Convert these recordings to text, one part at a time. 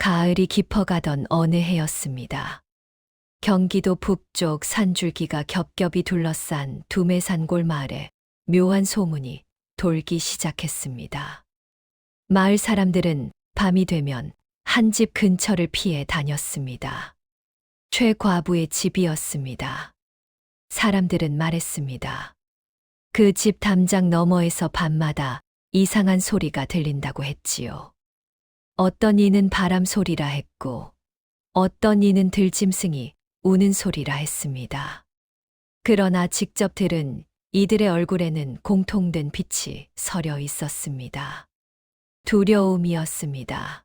가을이 깊어가던 어느 해였습니다. 경기도 북쪽 산줄기가 겹겹이 둘러싼 두메산골 마을에 묘한 소문이 돌기 시작했습니다. 마을 사람들은 밤이 되면 한 집 근처를 피해 다녔습니다. 최 과부의 집이었습니다. 사람들은 말했습니다. 그 집 담장 너머에서 밤마다 이상한 소리가 들린다고 했지요. 어떤 이는 바람 소리라 했고, 어떤 이는 들짐승이 우는 소리라 했습니다. 그러나 직접 들은 이들의 얼굴에는 공통된 빛이 서려 있었습니다. 두려움이었습니다.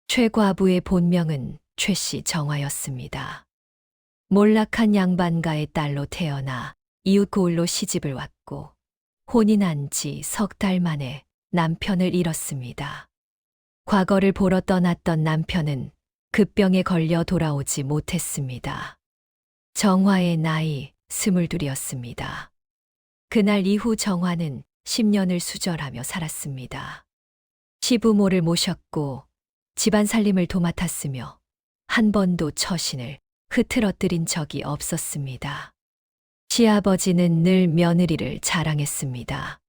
최 과부의 본명은 최씨 정화였습니다. 몰락한 양반가의 딸로 태어나 이웃 고을로 시집을 왔고 혼이 난 지 석 달 만에 남편을 잃었습니다. 과거를 보러 떠났던 남편은 급병에 걸려 돌아오지 못했습니다. 정화의 나이 22이었습니다. 그날 이후 정화는 10년을 수절하며 살았습니다. 시부모를 모셨고 집안 살림을 도맡았으며 한 번도 처신을 흐트러뜨린 적이 없었습니다. 시아버지는 늘 며느리를 자랑했습니다.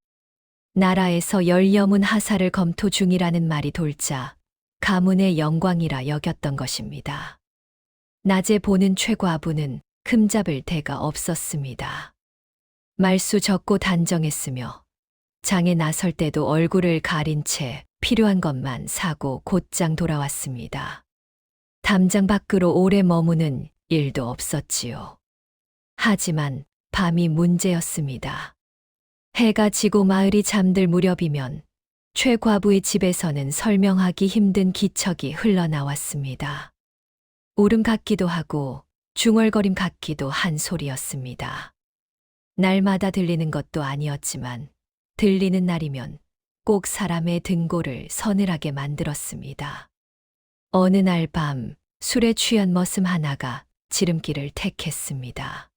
나라에서 열여문 하사를 검토 중이라는 말이 돌자 가문의 영광이라 여겼던 것입니다. 낮에 보는 최 과부는 흠잡을 데가 없었습니다. 말수 적고 단정했으며 장에 나설 때도 얼굴을 가린 채 필요한 것만 사고 곧장 돌아왔습니다. 담장 밖으로 오래 머무는 일도 없었지요. 하지만 밤이 문제였습니다. 해가 지고 마을이 잠들 무렵이면 최 과부의 집에서는 설명하기 힘든 기척이 흘러나왔습니다. 울음 같기도 하고 중얼거림 같기도 한 소리였습니다. 날마다 들리는 것도 아니었지만 들리는 날이면 꼭 사람의 등골을 서늘하게 만들었습니다. 어느 날 밤 술에 취한 머슴 하나가 지름길을 택했습니다.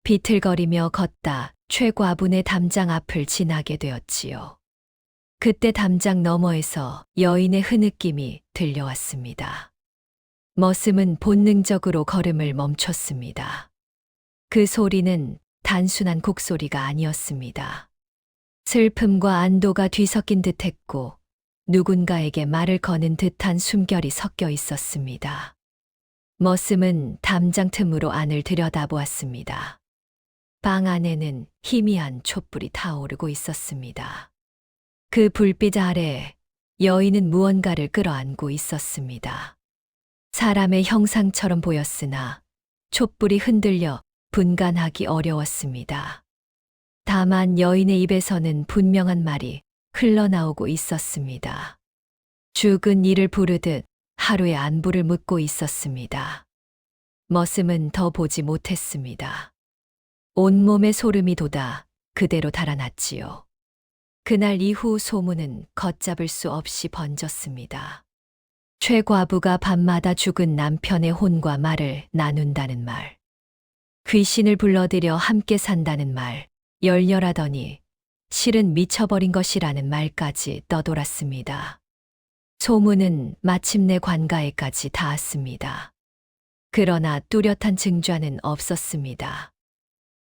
비틀거리며 걷다 최 과부의 담장 앞을 지나게 되었지요. 그때 담장 너머에서 여인의 흐느낌이 들려왔습니다. 머슴은 본능적으로 걸음을 멈췄습니다. 그 소리는 단순한 곡소리가 아니었습니다. 슬픔과 안도가 뒤섞인 듯했고 누군가에게 말을 거는 듯한 숨결이 섞여 있었습니다. 머슴은 담장 틈으로 안을 들여다보았습니다. 방 안에는 희미한 촛불이 타오르고 있었습니다. 그 불빛 아래 여인은 무언가를 끌어안고 있었습니다. 사람의 형상처럼 보였으나 촛불이 흔들려 분간하기 어려웠습니다. 다만 여인의 입에서는 분명한 말이 흘러나오고 있었습니다. 죽은 이를 부르듯 하루의 안부를 묻고 있었습니다. 머슴은 더 보지 못했습니다. 온몸에 소름이 돋아 그대로 달아났지요. 그날 이후 소문은 걷잡을 수 없이 번졌습니다. 최 과부가 밤마다 죽은 남편의 혼과 말을 나눈다는 말, 귀신을 불러들여 함께 산다는 말, 열렬하더니 실은 미쳐버린 것이라는 말까지 떠돌았습니다. 소문은 마침내 관가에까지 닿았습니다. 그러나 뚜렷한 증좌는 없었습니다.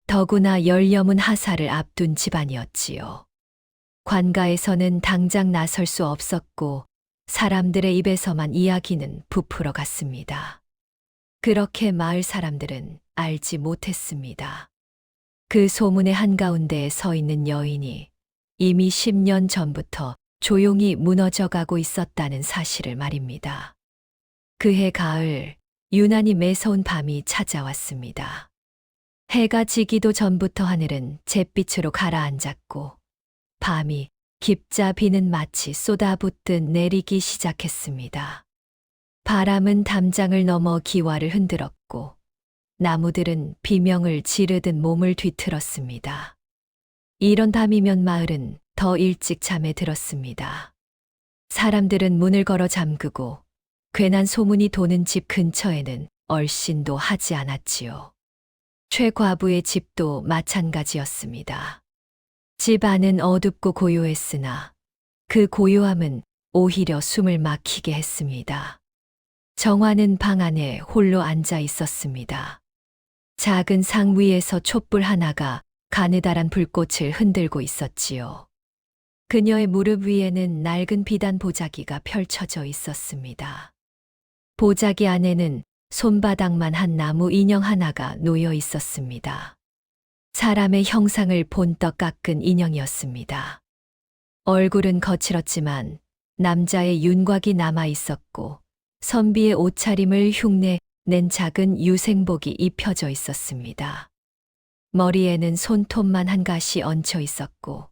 더구나 열여문 하사를 앞둔 집안이었지요. 관가에서는 당장 나설 수 없었고 사람들의 입에서만 이야기는 부풀어 갔습니다. 그렇게 마을 사람들은 알지 못했습니다. 그 소문의 한가운데에 서 있는 여인이 이미 10년 전부터 조용히 무너져 가고 있었다는 사실을 말입니다. 그해 가을, 유난히 매서운 밤이 찾아왔습니다. 해가 지기도 전부터 하늘은 잿빛으로 가라앉았고 밤이 깊자 비는 마치 쏟아붓듯 내리기 시작했습니다. 바람은 담장을 넘어 기와를 흔들었고 나무들은 비명을 지르듯 몸을 뒤틀었습니다. 이런 밤이면 마을은 더 일찍 잠에 들었습니다. 사람들은 문을 걸어 잠그고 괜한 소문이 도는 집 근처에는 얼씬도 하지 않았지요. 최 과부의 집도 마찬가지였습니다. 집 안은 어둡고 고요했으나 그 고요함은 오히려 숨을 막히게 했습니다. 정화는 방 안에 홀로 앉아 있었습니다. 작은 상 위에서 촛불 하나가 가느다란 불꽃을 흔들고 있었지요. 그녀의 무릎 위에는 낡은 비단 보자기가 펼쳐져 있었습니다. 보자기 안에는 손바닥만 한 나무 인형 하나가 놓여 있었습니다. 사람의 형상을 본떡 깎은 인형이었습니다. 얼굴은 거칠었지만 남자의 윤곽이 남아 있었고 선비의 옷차림을 흉내 낸 작은 유생복이 입혀져 있었습니다. 머리에는 손톱만 한 가시 얹혀 있었고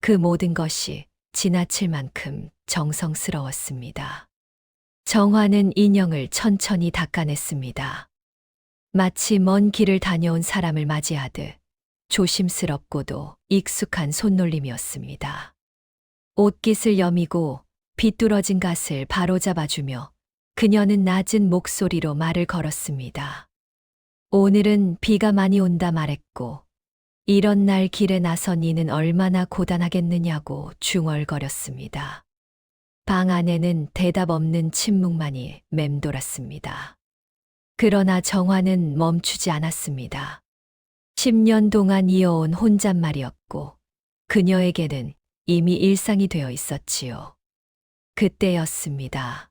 그 모든 것이 지나칠 만큼 정성스러웠습니다. 정화는 인형을 천천히 닦아냈습니다. 마치 먼 길을 다녀온 사람을 맞이하듯 조심스럽고도 익숙한 손놀림이었습니다. 옷깃을 여미고 비뚤어진 갓을 바로잡아주며 그녀는 낮은 목소리로 말을 걸었습니다. 오늘은 비가 많이 온다 말했고 이런 날 길에 나서 니는 얼마나 고단하겠느냐고 중얼거렸습니다. 방 안에는 대답 없는 침묵만이 맴돌았습니다. 그러나 정화는 멈추지 않았습니다. 10년 동안 이어온 혼잣말이었고 그녀에게는 이미 일상이 되어 있었지요. 그때였습니다.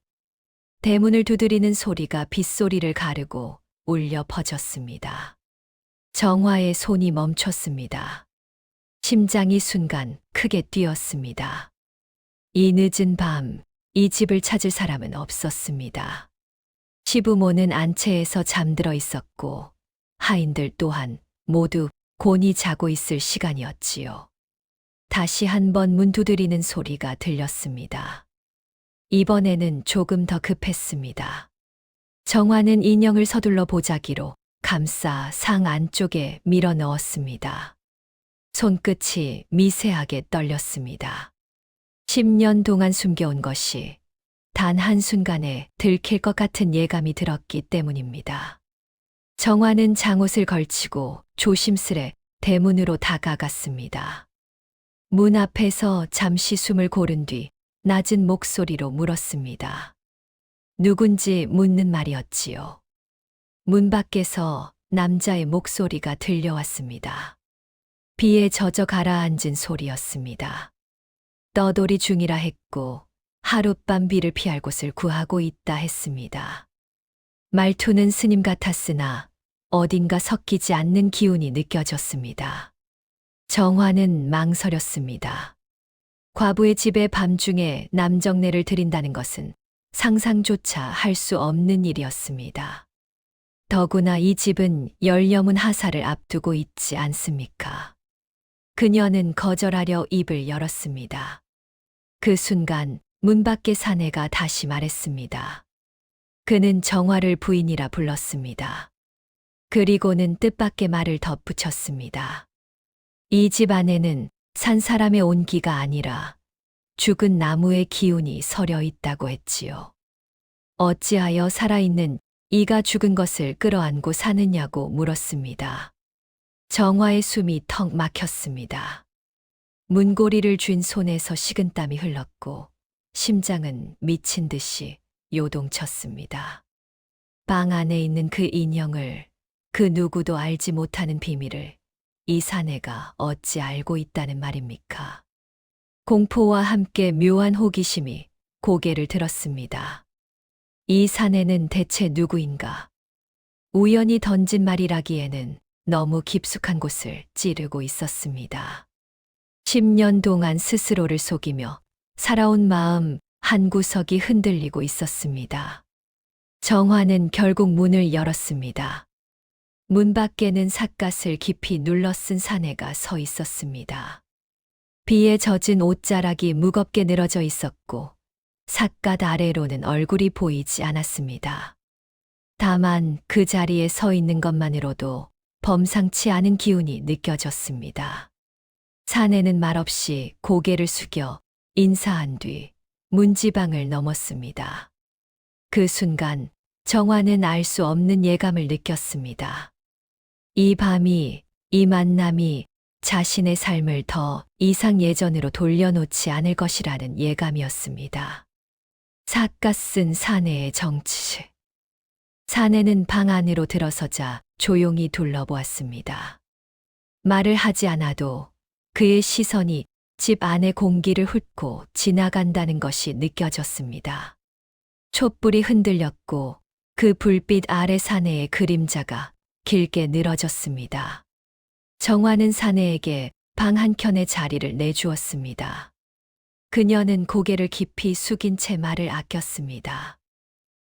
대문을 두드리는 소리가 빗소리를 가르고 울려 퍼졌습니다. 정화의 손이 멈췄습니다. 심장이 순간 크게 뛰었습니다. 이 늦은 밤, 이 집을 찾을 사람은 없었습니다. 시부모는 안채에서 잠들어 있었고 하인들 또한 모두 곤히 자고 있을 시간이었지요. 다시 한번 문 두드리는 소리가 들렸습니다. 이번에는 조금 더 급했습니다. 정화는 인형을 서둘러 보자기로 감싸 상 안쪽에 밀어 넣었습니다. 손끝이 미세하게 떨렸습니다. 10년 동안 숨겨온 것이 단 한순간에 들킬 것 같은 예감이 들었기 때문입니다. 정화는 장옷을 걸치고 조심스레 대문으로 다가갔습니다. 문 앞에서 잠시 숨을 고른 뒤 낮은 목소리로 물었습니다. 누군지 묻는 말이었지요. 문 밖에서 남자의 목소리가 들려왔습니다. 비에 젖어 가라앉은 소리였습니다. 떠돌이 중이라 했고 하룻밤 비를 피할 곳을 구하고 있다 했습니다. 말투는 스님 같았으나 어딘가 섞이지 않는 기운이 느껴졌습니다. 정화는 망설였습니다. 과부의 집에 밤중에 남정네를 드린다는 것은 상상조차 할 수 없는 일이었습니다. 더구나 이 집은 열여문 하사를 앞두고 있지 않습니까? 그녀는 거절하려 입을 열었습니다. 그 순간 문 밖의 사내가 다시 말했습니다. 그는 정화를 부인이라 불렀습니다. 그리고는 뜻밖의 말을 덧붙였습니다. 이 집 안에는 산 사람의 온기가 아니라 죽은 나무의 기운이 서려 있다고 했지요. 어찌하여 살아있는 이가 죽은 것을 끌어안고 사느냐고 물었습니다. 정화의 숨이 턱 막혔습니다. 문고리를 쥔 손에서 식은땀이 흘렀고 심장은 미친 듯이 요동쳤습니다. 방 안에 있는 그 인형을, 그 누구도 알지 못하는 비밀을 이 사내가 어찌 알고 있다는 말입니까? 공포와 함께 묘한 호기심이 고개를 들었습니다. 이 사내는 대체 누구인가? 우연히 던진 말이라기에는 너무 깊숙한 곳을 찌르고 있었습니다. 10년 동안 스스로를 속이며 살아온 마음 한구석이 흔들리고 있었습니다. 정화는 결국 문을 열었습니다. 문 밖에는 삿갓을 깊이 눌러 쓴 사내가 서 있었습니다. 비에 젖은 옷자락이 무겁게 늘어져 있었고 삿갓 아래로는 얼굴이 보이지 않았습니다. 다만 그 자리에 서 있는 것만으로도 범상치 않은 기운이 느껴졌습니다. 사내는 말없이 고개를 숙여 인사한 뒤 문지방을 넘었습니다. 그 순간 정화는 알 수 없는 예감을 느꼈습니다. 이 밤이, 이 만남이 자신의 삶을 더 이상 예전으로 돌려놓지 않을 것이라는 예감이었습니다. 삿갓 쓴 사내의 정치. 사내는 방 안으로 들어서자 조용히 둘러보았습니다. 말을 하지 않아도 그의 시선이 집 안의 공기를 훑고 지나간다는 것이 느껴졌습니다. 촛불이 흔들렸고 그 불빛 아래 사내의 그림자가 길게 늘어졌습니다. 정화는 사내에게 방 한켠에 자리를 내주었습니다. 그녀는 고개를 깊이 숙인 채 말을 아꼈습니다.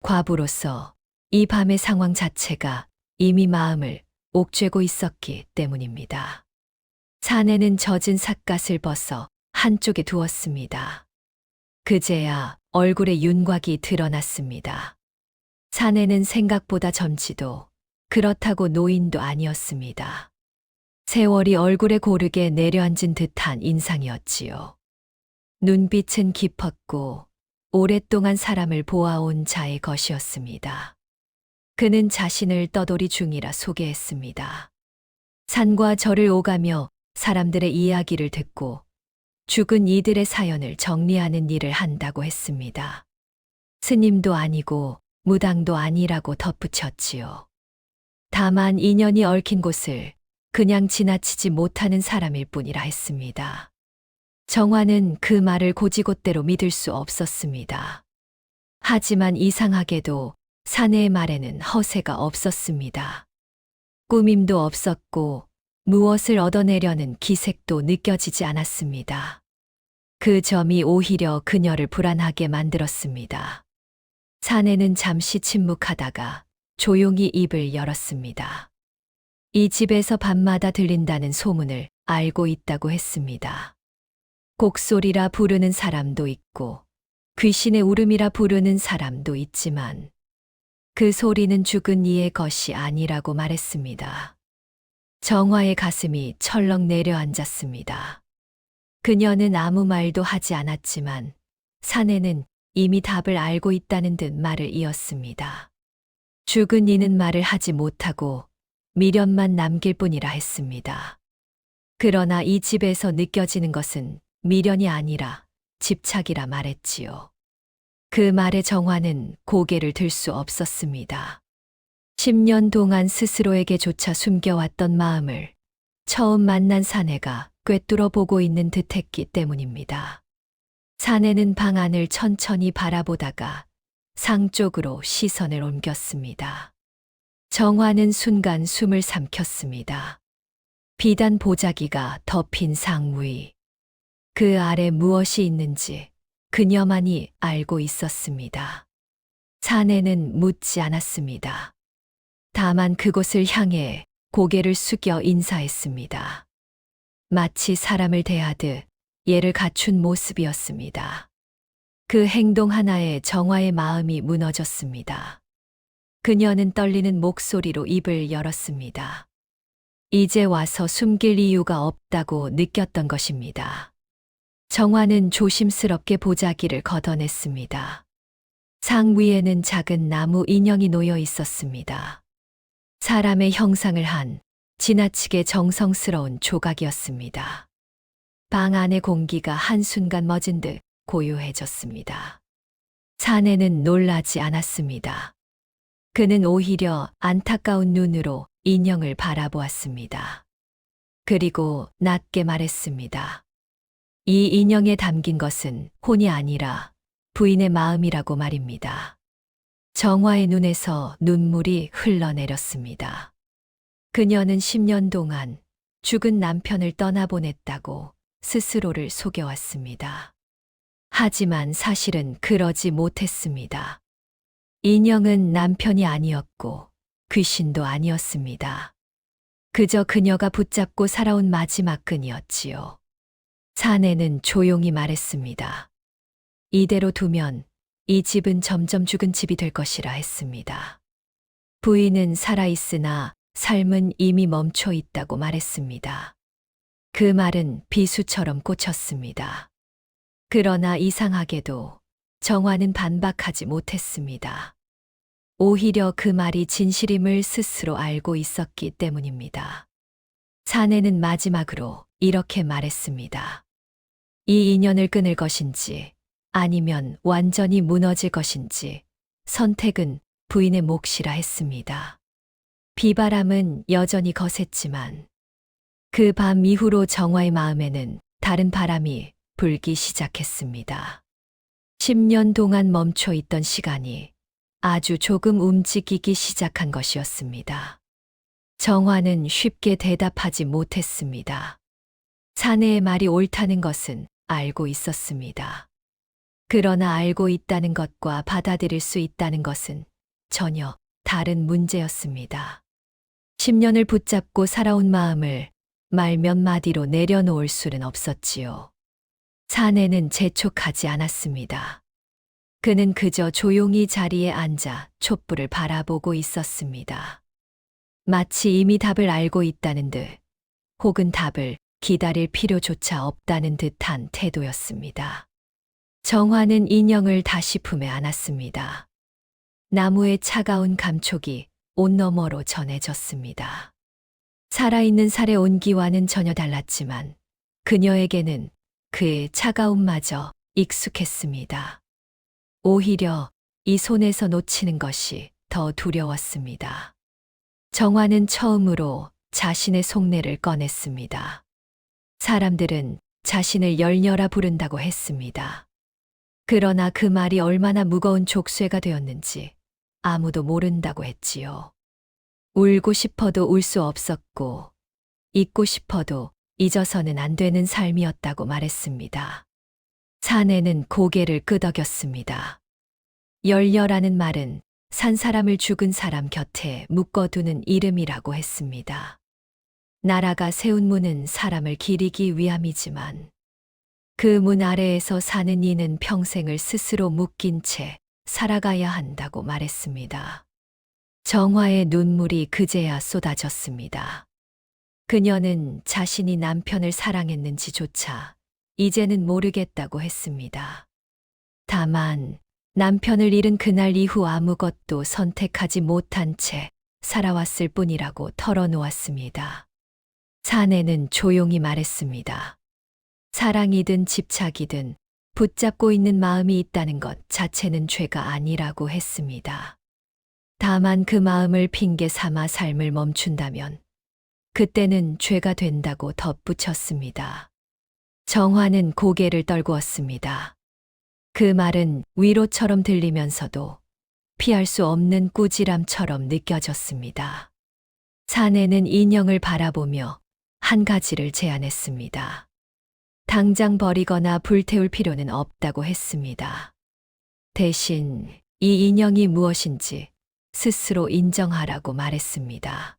과부로서 이 밤의 상황 자체가 이미 마음을 옥죄고 있었기 때문입니다. 사내는 젖은 삿갓을 벗어 한쪽에 두었습니다. 그제야 얼굴에 윤곽이 드러났습니다. 사내는 생각보다 젊지도 그렇다고 노인도 아니었습니다. 세월이 얼굴에 고르게 내려앉은 듯한 인상이었지요. 눈빛은 깊었고 오랫동안 사람을 보아온 자의 것이었습니다. 그는 자신을 떠돌이 중이라 소개했습니다. 산과 절을 오가며 사람들의 이야기를 듣고 죽은 이들의 사연을 정리하는 일을 한다고 했습니다. 스님도 아니고 무당도 아니라고 덧붙였지요. 다만 인연이 얽힌 곳을 그냥 지나치지 못하는 사람일 뿐이라 했습니다. 정화는 그 말을 고지곳대로 믿을 수 없었습니다. 하지만 이상하게도 사내의 말에는 허세가 없었습니다. 꾸밈도 없었고 무엇을 얻어내려는 기색도 느껴지지 않았습니다. 그 점이 오히려 그녀를 불안하게 만들었습니다. 사내는 잠시 침묵하다가 조용히 입을 열었습니다. 이 집에서 밤마다 들린다는 소문을 알고 있다고 했습니다. 곡소리라 부르는 사람도 있고 귀신의 울음이라 부르는 사람도 있지만 그 소리는 죽은 이의 것이 아니라고 말했습니다. 정화의 가슴이 철렁 내려앉았습니다. 그녀는 아무 말도 하지 않았지만 사내는 이미 답을 알고 있다는 듯 말을 이었습니다. 죽은 이는 말을 하지 못하고 미련만 남길 뿐이라 했습니다. 그러나 이 집에서 느껴지는 것은 미련이 아니라 집착이라 말했지요. 그 말에 정화는 고개를 들 수 없었습니다. 10년 동안 스스로에게조차 숨겨왔던 마음을 처음 만난 사내가 꿰뚫어 보고 있는 듯했기 때문입니다. 사내는 방 안을 천천히 바라보다가 상 쪽으로 시선을 옮겼습니다. 정화는 순간 숨을 삼켰습니다. 비단 보자기가 덮인 상 위. 그 아래 무엇이 있는지 그녀만이 알고 있었습니다. 사내는 묻지 않았습니다. 다만 그곳을 향해 고개를 숙여 인사했습니다. 마치 사람을 대하듯 예를 갖춘 모습이었습니다. 그 행동 하나에 정화의 마음이 무너졌습니다. 그녀는 떨리는 목소리로 입을 열었습니다. 이제 와서 숨길 이유가 없다고 느꼈던 것입니다. 정화는 조심스럽게 보자기를 걷어냈습니다. 상 위에는 작은 나무 인형이 놓여 있었습니다. 사람의 형상을 한 지나치게 정성스러운 조각이었습니다. 방 안의 공기가 한순간 멎은 듯 고요해졌습니다. 사내는 놀라지 않았습니다. 그는 오히려 안타까운 눈으로 인형을 바라보았습니다. 그리고 낮게 말했습니다. 이 인형에 담긴 것은 혼이 아니라 부인의 마음이라고 말입니다. 정화의 눈에서 눈물이 흘러내렸습니다. 그녀는 10년 동안 죽은 남편을 떠나보냈다고 스스로를 속여왔습니다. 하지만 사실은 그러지 못했습니다. 인형은 남편이 아니었고 귀신도 아니었습니다. 그저 그녀가 붙잡고 살아온 마지막 끈이었지요. 사내는 조용히 말했습니다. 이대로 두면 이 집은 점점 죽은 집이 될 것이라 했습니다. 부인은 살아있으나 삶은 이미 멈춰 있다고 말했습니다. 그 말은 비수처럼 꽂혔습니다. 그러나 이상하게도 정화는 반박하지 못했습니다. 오히려 그 말이 진실임을 스스로 알고 있었기 때문입니다. 사내는 마지막으로 이렇게 말했습니다. 이 인연을 끊을 것인지 아니면 완전히 무너질 것인지 선택은 부인의 몫이라 했습니다. 비바람은 여전히 거셌지만 그 밤 이후로 정화의 마음에는 다른 바람이 불기 시작했습니다. 10년 동안 멈춰 있던 시간이 아주 조금 움직이기 시작한 것이었습니다. 정화는 쉽게 대답하지 못했습니다. 사내의 말이 옳다는 것은 알고 있었습니다. 그러나 알고 있다는 것과 받아들일 수 있다는 것은 전혀 다른 문제였습니다. 10년을 붙잡고 살아온 마음을 말 몇 마디로 내려놓을 수는 없었지요. 사내는 재촉하지 않았습니다. 그는 그저 조용히 자리에 앉아 촛불을 바라보고 있었습니다. 마치 이미 답을 알고 있다는 듯, 혹은 답을 기다릴 필요조차 없다는 듯한 태도였습니다. 정화는 인형을 다시 품에 안았습니다. 나무의 차가운 감촉이 옷 너머로 전해졌습니다. 살아있는 살의 온기와는 전혀 달랐지만 그녀에게는 그의 차가움마저 익숙했습니다. 오히려 이 손에서 놓치는 것이 더 두려웠습니다. 정화는 처음으로 자신의 속내를 꺼냈습니다. 사람들은 자신을 열녀라 부른다고 했습니다. 그러나 그 말이 얼마나 무거운 족쇄가 되었는지 아무도 모른다고 했지요. 울고 싶어도 울 수 없었고, 잊고 싶어도 잊어서는 안 되는 삶이었다고 말했습니다. 사내는 고개를 끄덕였습니다. 열녀라는 말은 산 사람을 죽은 사람 곁에 묶어두는 이름이라고 했습니다. 나라가 세운 문은 사람을 기리기 위함이지만 그 문 아래에서 사는 이는 평생을 스스로 묶인 채 살아가야 한다고 말했습니다. 정화의 눈물이 그제야 쏟아졌습니다. 그녀는 자신이 남편을 사랑했는지조차 이제는 모르겠다고 했습니다. 다만 남편을 잃은 그날 이후 아무것도 선택하지 못한 채 살아왔을 뿐이라고 털어놓았습니다. 사내는 조용히 말했습니다. 사랑이든 집착이든 붙잡고 있는 마음이 있다는 것 자체는 죄가 아니라고 했습니다. 다만 그 마음을 핑계 삼아 삶을 멈춘다면 그때는 죄가 된다고 덧붙였습니다. 정화는 고개를 떨구었습니다. 그 말은 위로처럼 들리면서도 피할 수 없는 꾸지람처럼 느껴졌습니다. 사내는 인형을 바라보며 한 가지를 제안했습니다. 당장 버리거나 불태울 필요는 없다고 했습니다. 대신 이 인형이 무엇인지 스스로 인정하라고 말했습니다.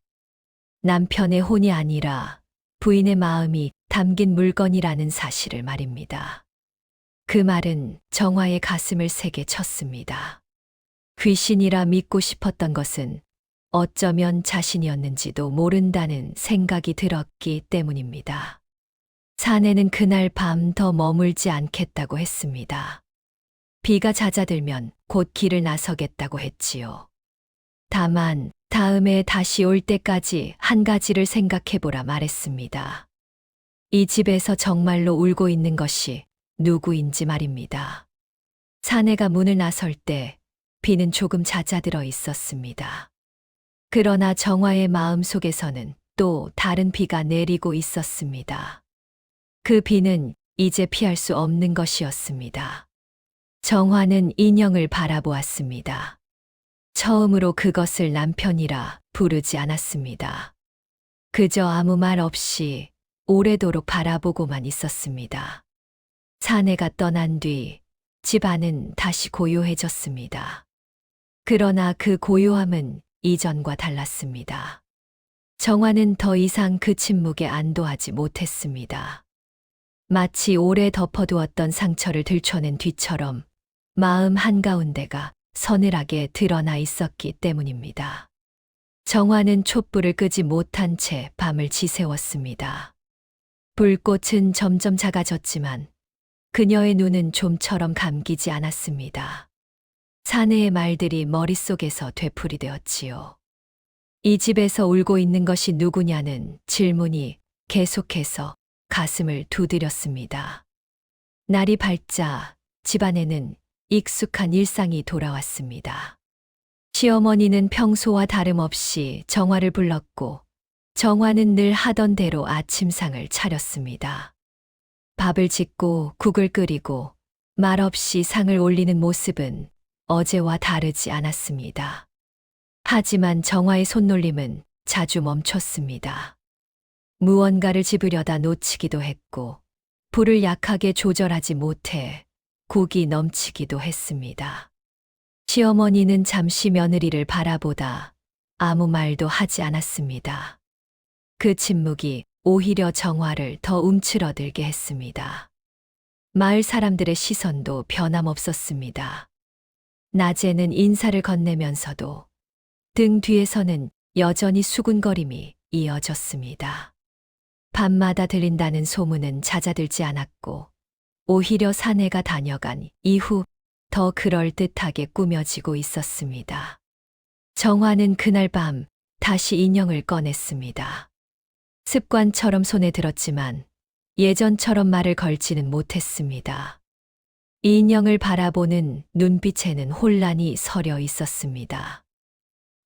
남편의 혼이 아니라 부인의 마음이 담긴 물건이라는 사실을 말입니다. 그 말은 정화의 가슴을 세게 쳤습니다. 귀신이라 믿고 싶었던 것은 어쩌면 자신이었는지도 모른다는 생각이 들었기 때문입니다. 사내는 그날 밤 더 머물지 않겠다고 했습니다. 비가 잦아들면 곧 길을 나서겠다고 했지요. 다만 다음에 다시 올 때까지 한 가지를 생각해보라 말했습니다. 이 집에서 정말로 울고 있는 것이 누구인지 말입니다. 사내가 문을 나설 때 비는 조금 잦아들어 있었습니다. 그러나 정화의 마음 속에서는 또 다른 비가 내리고 있었습니다. 그 비는 이제 피할 수 없는 것이었습니다. 정화는 인형을 바라보았습니다. 처음으로 그것을 남편이라 부르지 않았습니다. 그저 아무 말 없이 오래도록 바라보고만 있었습니다. 사내가 떠난 뒤 집안은 다시 고요해졌습니다. 그러나 그 고요함은 이전과 달랐습니다. 정화는 더 이상 그 침묵에 안도하지 못했습니다. 마치 오래 덮어두었던 상처를 들춰낸 뒤처럼 마음 한가운데가 서늘하게 드러나 있었기 때문입니다. 정화는 촛불을 끄지 못한 채 밤을 지새웠습니다. 불꽃은 점점 작아졌지만 그녀의 눈은 좀처럼 감기지 않았습니다. 사내의 말들이 머릿속에서 되풀이되었지요. 이 집에서 울고 있는 것이 누구냐는 질문이 계속해서 가슴을 두드렸습니다. 날이 밝자 집안에는 익숙한 일상이 돌아왔습니다. 시어머니는 평소와 다름없이 정화를 불렀고 정화는 늘 하던 대로 아침상을 차렸습니다. 밥을 짓고 국을 끓이고 말없이 상을 올리는 모습은 어제와 다르지 않았습니다. 하지만 정화의 손놀림은 자주 멈췄습니다. 무언가를 집으려다 놓치기도 했고 불을 약하게 조절하지 못해 국이 넘치기도 했습니다. 시어머니는 잠시 며느리를 바라보다 아무 말도 하지 않았습니다. 그 침묵이 오히려 정화를 더 움츠러들게 했습니다. 마을 사람들의 시선도 변함없었습니다. 낮에는 인사를 건네면서도 등 뒤에서는 여전히 수군거림이 이어졌습니다. 밤마다 들린다는 소문은 잦아들지 않았고 오히려 사내가 다녀간 이후 더 그럴듯하게 꾸며지고 있었습니다. 정화는 그날 밤 다시 인형을 꺼냈습니다. 습관처럼 손에 들었지만 예전처럼 말을 걸지는 못했습니다. 인형을 바라보는 눈빛에는 혼란이 서려 있었습니다.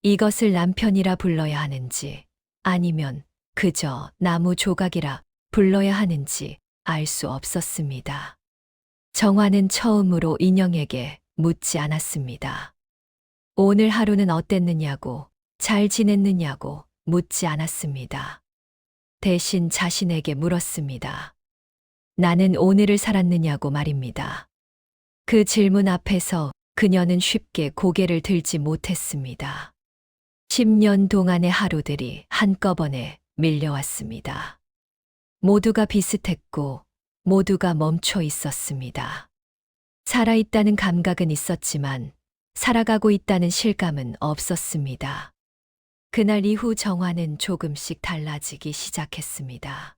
이것을 남편이라 불러야 하는지 아니면 그저 나무 조각이라 불러야 하는지 알 수 없었습니다. 정화는 처음으로 인형에게 묻지 않았습니다. 오늘 하루는 어땠느냐고, 잘 지냈느냐고 묻지 않았습니다. 대신 자신에게 물었습니다. 나는 오늘을 살았느냐고 말입니다. 그 질문 앞에서 그녀는 쉽게 고개를 들지 못했습니다. 10년 동안의 하루들이 한꺼번에 밀려왔습니다. 모두가 비슷했고 모두가 멈춰 있었습니다. 살아있다는 감각은 있었지만 살아가고 있다는 실감은 없었습니다. 그날 이후 정화는 조금씩 달라지기 시작했습니다.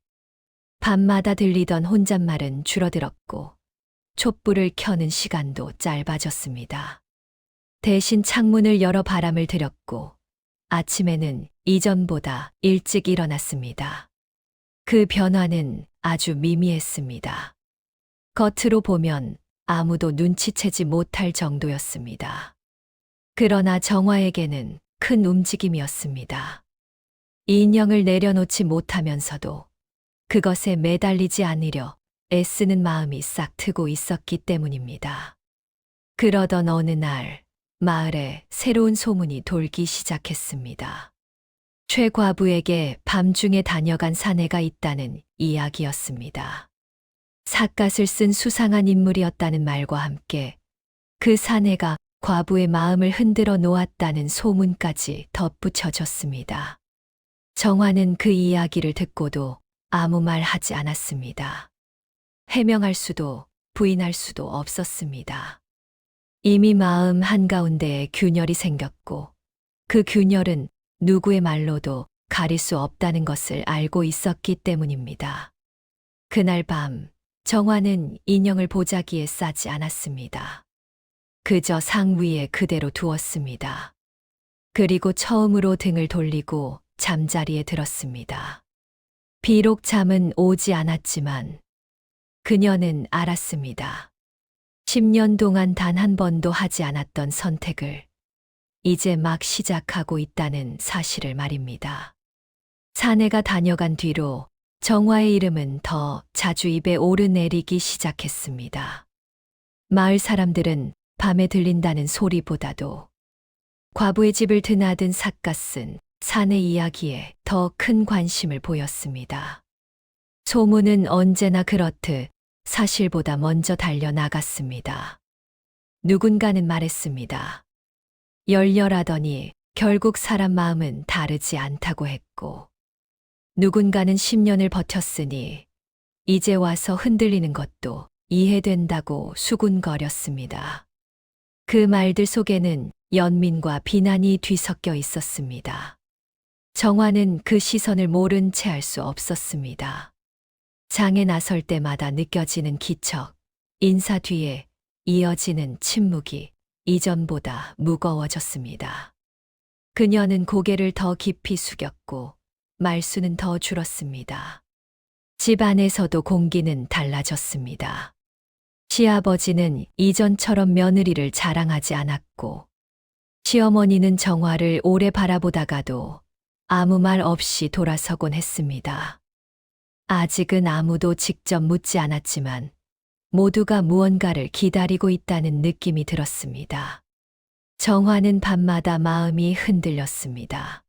밤마다 들리던 혼잣말은 줄어들었고 촛불을 켜는 시간도 짧아졌습니다. 대신 창문을 열어 바람을 들였고 아침에는 이전보다 일찍 일어났습니다. 그 변화는 아주 미미했습니다. 겉으로 보면 아무도 눈치채지 못할 정도였습니다. 그러나 정화에게는 큰 움직임이었습니다. 인형을 내려놓지 못하면서도 그것에 매달리지 않으려 애쓰는 마음이 싹 트고 있었기 때문입니다. 그러던 어느 날 마을에 새로운 소문이 돌기 시작했습니다. 최 과부에게 밤중에 다녀간 사내가 있다는 이야기였습니다. 삿갓을 쓴 수상한 인물이었다는 말과 함께 그 사내가 과부의 마음을 흔들어 놓았다는 소문까지 덧붙여졌습니다. 정화는 그 이야기를 듣고도 아무 말 하지 않았습니다. 해명할 수도 부인할 수도 없었습니다. 이미 마음 한가운데에 균열이 생겼고 그 균열은 누구의 말로도 가릴 수 없다는 것을 알고 있었기 때문입니다. 그날 밤 정화는 인형을 보자기에 싸지 않았습니다. 그저 상 위에 그대로 두었습니다. 그리고 처음으로 등을 돌리고 잠자리에 들었습니다. 비록 잠은 오지 않았지만 그녀는 알았습니다. 10년 동안 단 한 번도 하지 않았던 선택을 이제 막 시작하고 있다는 사실을 말입니다. 사내가 다녀간 뒤로 정화의 이름은 더 자주 입에 오르내리기 시작했습니다. 마을 사람들은 밤에 들린다는 소리보다도 과부의 집을 드나든 삿갓은 사내 이야기에 더 큰 관심을 보였습니다. 소문은 언제나 그렇듯 사실보다 먼저 달려나갔습니다. 누군가는 말했습니다. 열렬하더니 결국 사람 마음은 다르지 않다고 했고, 누군가는 10년을 버텼으니 이제 와서 흔들리는 것도 이해된다고 수군거렸습니다. 그 말들 속에는 연민과 비난이 뒤섞여 있었습니다. 정화는 그 시선을 모른 채 할 수 없었습니다. 장에 나설 때마다 느껴지는 기척, 인사 뒤에 이어지는 침묵이 이전보다 무거워졌습니다. 그녀는 고개를 더 깊이 숙였고 말수는 더 줄었습니다. 집 안에서도 공기는 달라졌습니다. 시아버지는 이전처럼 며느리를 자랑하지 않았고, 시어머니는 정화를 오래 바라보다가도 아무 말 없이 돌아서곤 했습니다. 아직은 아무도 직접 묻지 않았지만 모두가 무언가를 기다리고 있다는 느낌이 들었습니다. 정화는 밤마다 마음이 흔들렸습니다.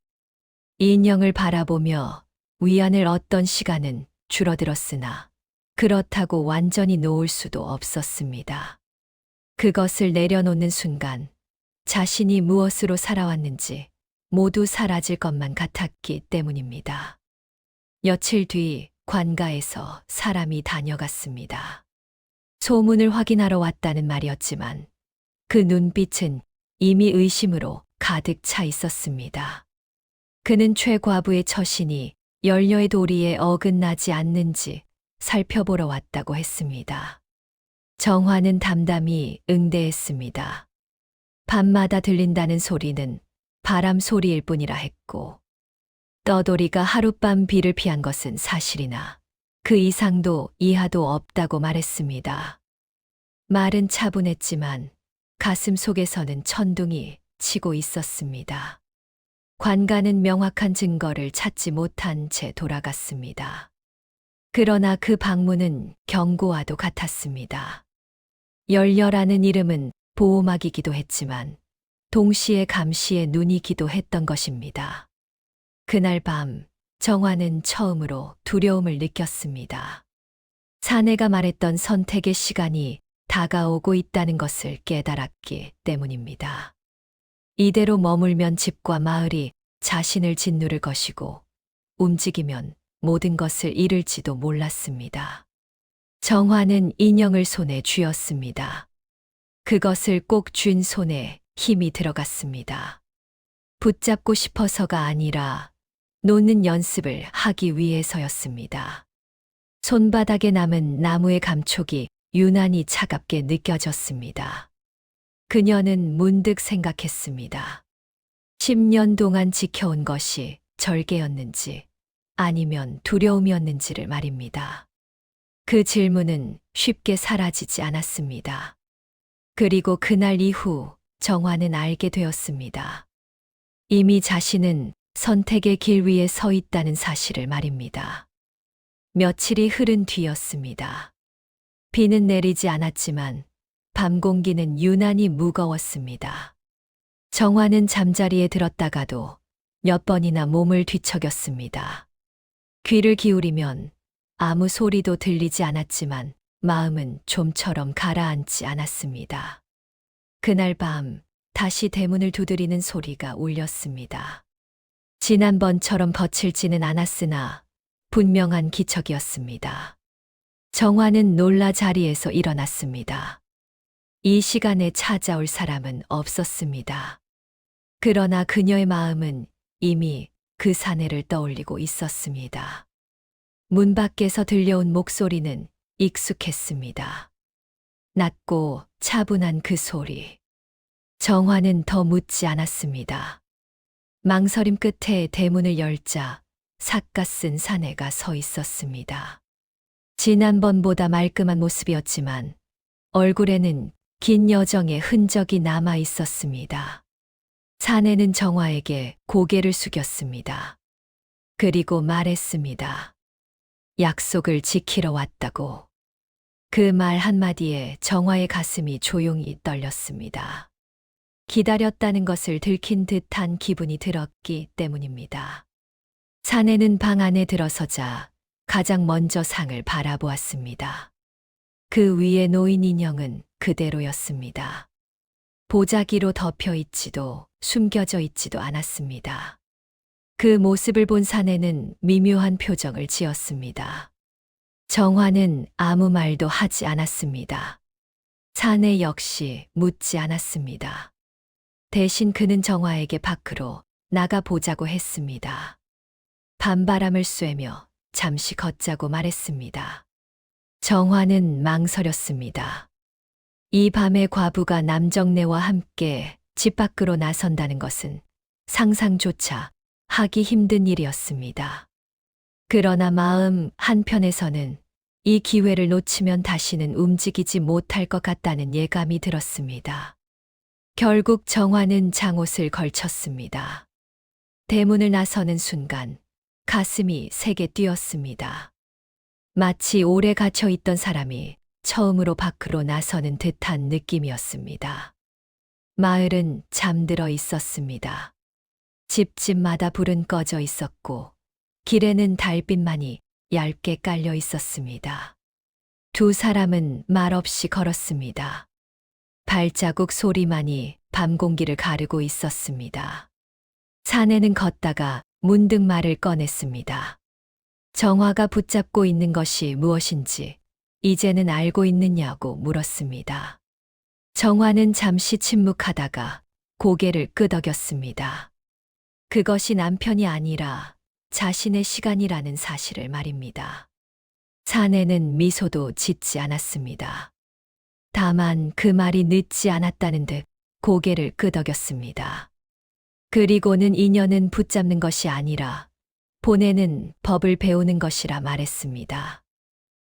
인형을 바라보며 위안을 얻던 시간은 줄어들었으나 그렇다고 완전히 놓을 수도 없었습니다. 그것을 내려놓는 순간 자신이 무엇으로 살아왔는지 모두 사라질 것만 같았기 때문입니다. 며칠 뒤 관가에서 사람이 다녀갔습니다. 소문을 확인하러 왔다는 말이었지만 그 눈빛은 이미 의심으로 가득 차 있었습니다. 그는 최 과부의 처신이 열녀의 도리에 어긋나지 않는지 살펴보러 왔다고 했습니다. 정화는 담담히 응대했습니다. 밤마다 들린다는 소리는 바람 소리일 뿐이라 했고, 떠돌이가 하룻밤 비를 피한 것은 사실이나 그 이상도 이하도 없다고 말했습니다. 말은 차분했지만 가슴 속에서는 천둥이 치고 있었습니다. 관가는 명확한 증거를 찾지 못한 채 돌아갔습니다. 그러나 그 방문은 경고와도 같았습니다. 열녀라는 이름은 보호막이기도 했지만 동시에 감시의 눈이기도 했던 것입니다. 그날 밤 정화는 처음으로 두려움을 느꼈습니다. 사내가 말했던 선택의 시간이 다가오고 있다는 것을 깨달았기 때문입니다. 이대로 머물면 집과 마을이 자신을 짓누를 것이고 움직이면 모든 것을 잃을지도 몰랐습니다. 정화는 인형을 손에 쥐었습니다. 그것을 꼭 쥔 손에 힘이 들어갔습니다. 붙잡고 싶어서가 아니라 놓는 연습을 하기 위해서였습니다. 손바닥에 남은 나무의 감촉이 유난히 차갑게 느껴졌습니다. 그녀는 문득 생각했습니다. 10년 동안 지켜온 것이 절개였는지 아니면 두려움이었는지를 말입니다. 그 질문은 쉽게 사라지지 않았습니다. 그리고 그날 이후 정화는 알게 되었습니다. 이미 자신은 선택의 길 위에 서 있다는 사실을 말입니다. 며칠이 흐른 뒤였습니다. 비는 내리지 않았지만 밤 공기는 유난히 무거웠습니다. 정화는 잠자리에 들었다가도 몇 번이나 몸을 뒤척였습니다. 귀를 기울이면 아무 소리도 들리지 않았지만 마음은 좀처럼 가라앉지 않았습니다. 그날 밤 다시 대문을 두드리는 소리가 울렸습니다. 지난번처럼 거칠지는 않았으나 분명한 기척이었습니다. 정화는 놀라 자리에서 일어났습니다. 이 시간에 찾아올 사람은 없었습니다. 그러나 그녀의 마음은 이미 그 사내를 떠올리고 있었습니다. 문 밖에서 들려온 목소리는 익숙했습니다. 낮고 차분한 그 소리. 정화는 더 묻지 않았습니다. 망설임 끝에 대문을 열자 삿갓쓴 사내가 서 있었습니다. 지난번보다 말끔한 모습이었지만 얼굴에는 긴 여정의 흔적이 남아 있었습니다. 사내는 정화에게 고개를 숙였습니다. 그리고 말했습니다. 약속을 지키러 왔다고. 그 말 한마디에 정화의 가슴이 조용히 떨렸습니다. 기다렸다는 것을 들킨 듯한 기분이 들었기 때문입니다. 사내는 방 안에 들어서자 가장 먼저 상을 바라보았습니다. 그 위에 놓인 인형은 그대로였습니다. 보자기로 덮여 있지도 숨겨져 있지도 않았습니다. 그 모습을 본 사내는 미묘한 표정을 지었습니다. 정화는 아무 말도 하지 않았습니다. 사내 역시 묻지 않았습니다. 대신 그는 정화에게 밖으로 나가 보자고 했습니다. 밤바람을 쐬며 잠시 걷자고 말했습니다. 정화는 망설였습니다. 이 밤에 과부가 남정네와 함께 집 밖으로 나선다는 것은 상상조차 하기 힘든 일이었습니다. 그러나 마음 한편에서는 이 기회를 놓치면 다시는 움직이지 못할 것 같다는 예감이 들었습니다. 결국 정화는 장옷을 걸쳤습니다. 대문을 나서는 순간 가슴이 세게 뛰었습니다. 마치 오래 갇혀 있던 사람이 처음으로 밖으로 나서는 듯한 느낌이었습니다. 마을은 잠들어 있었습니다. 집집마다 불은 꺼져 있었고 길에는 달빛만이 얇게 깔려 있었습니다. 두 사람은 말없이 걸었습니다. 발자국 소리만이 밤 공기를 가르고 있었습니다. 사내는 걷다가 문득 말을 꺼냈습니다. 정화가 붙잡고 있는 것이 무엇인지 이제는 알고 있느냐고 물었습니다. 정화는 잠시 침묵하다가 고개를 끄덕였습니다. 그것이 남편이 아니라 자신의 시간이라는 사실을 말입니다. 사내는 미소도 짓지 않았습니다. 다만 그 말이 늦지 않았다는 듯 고개를 끄덕였습니다. 그리고는 인연은 붙잡는 것이 아니라 보내는 법을 배우는 것이라 말했습니다.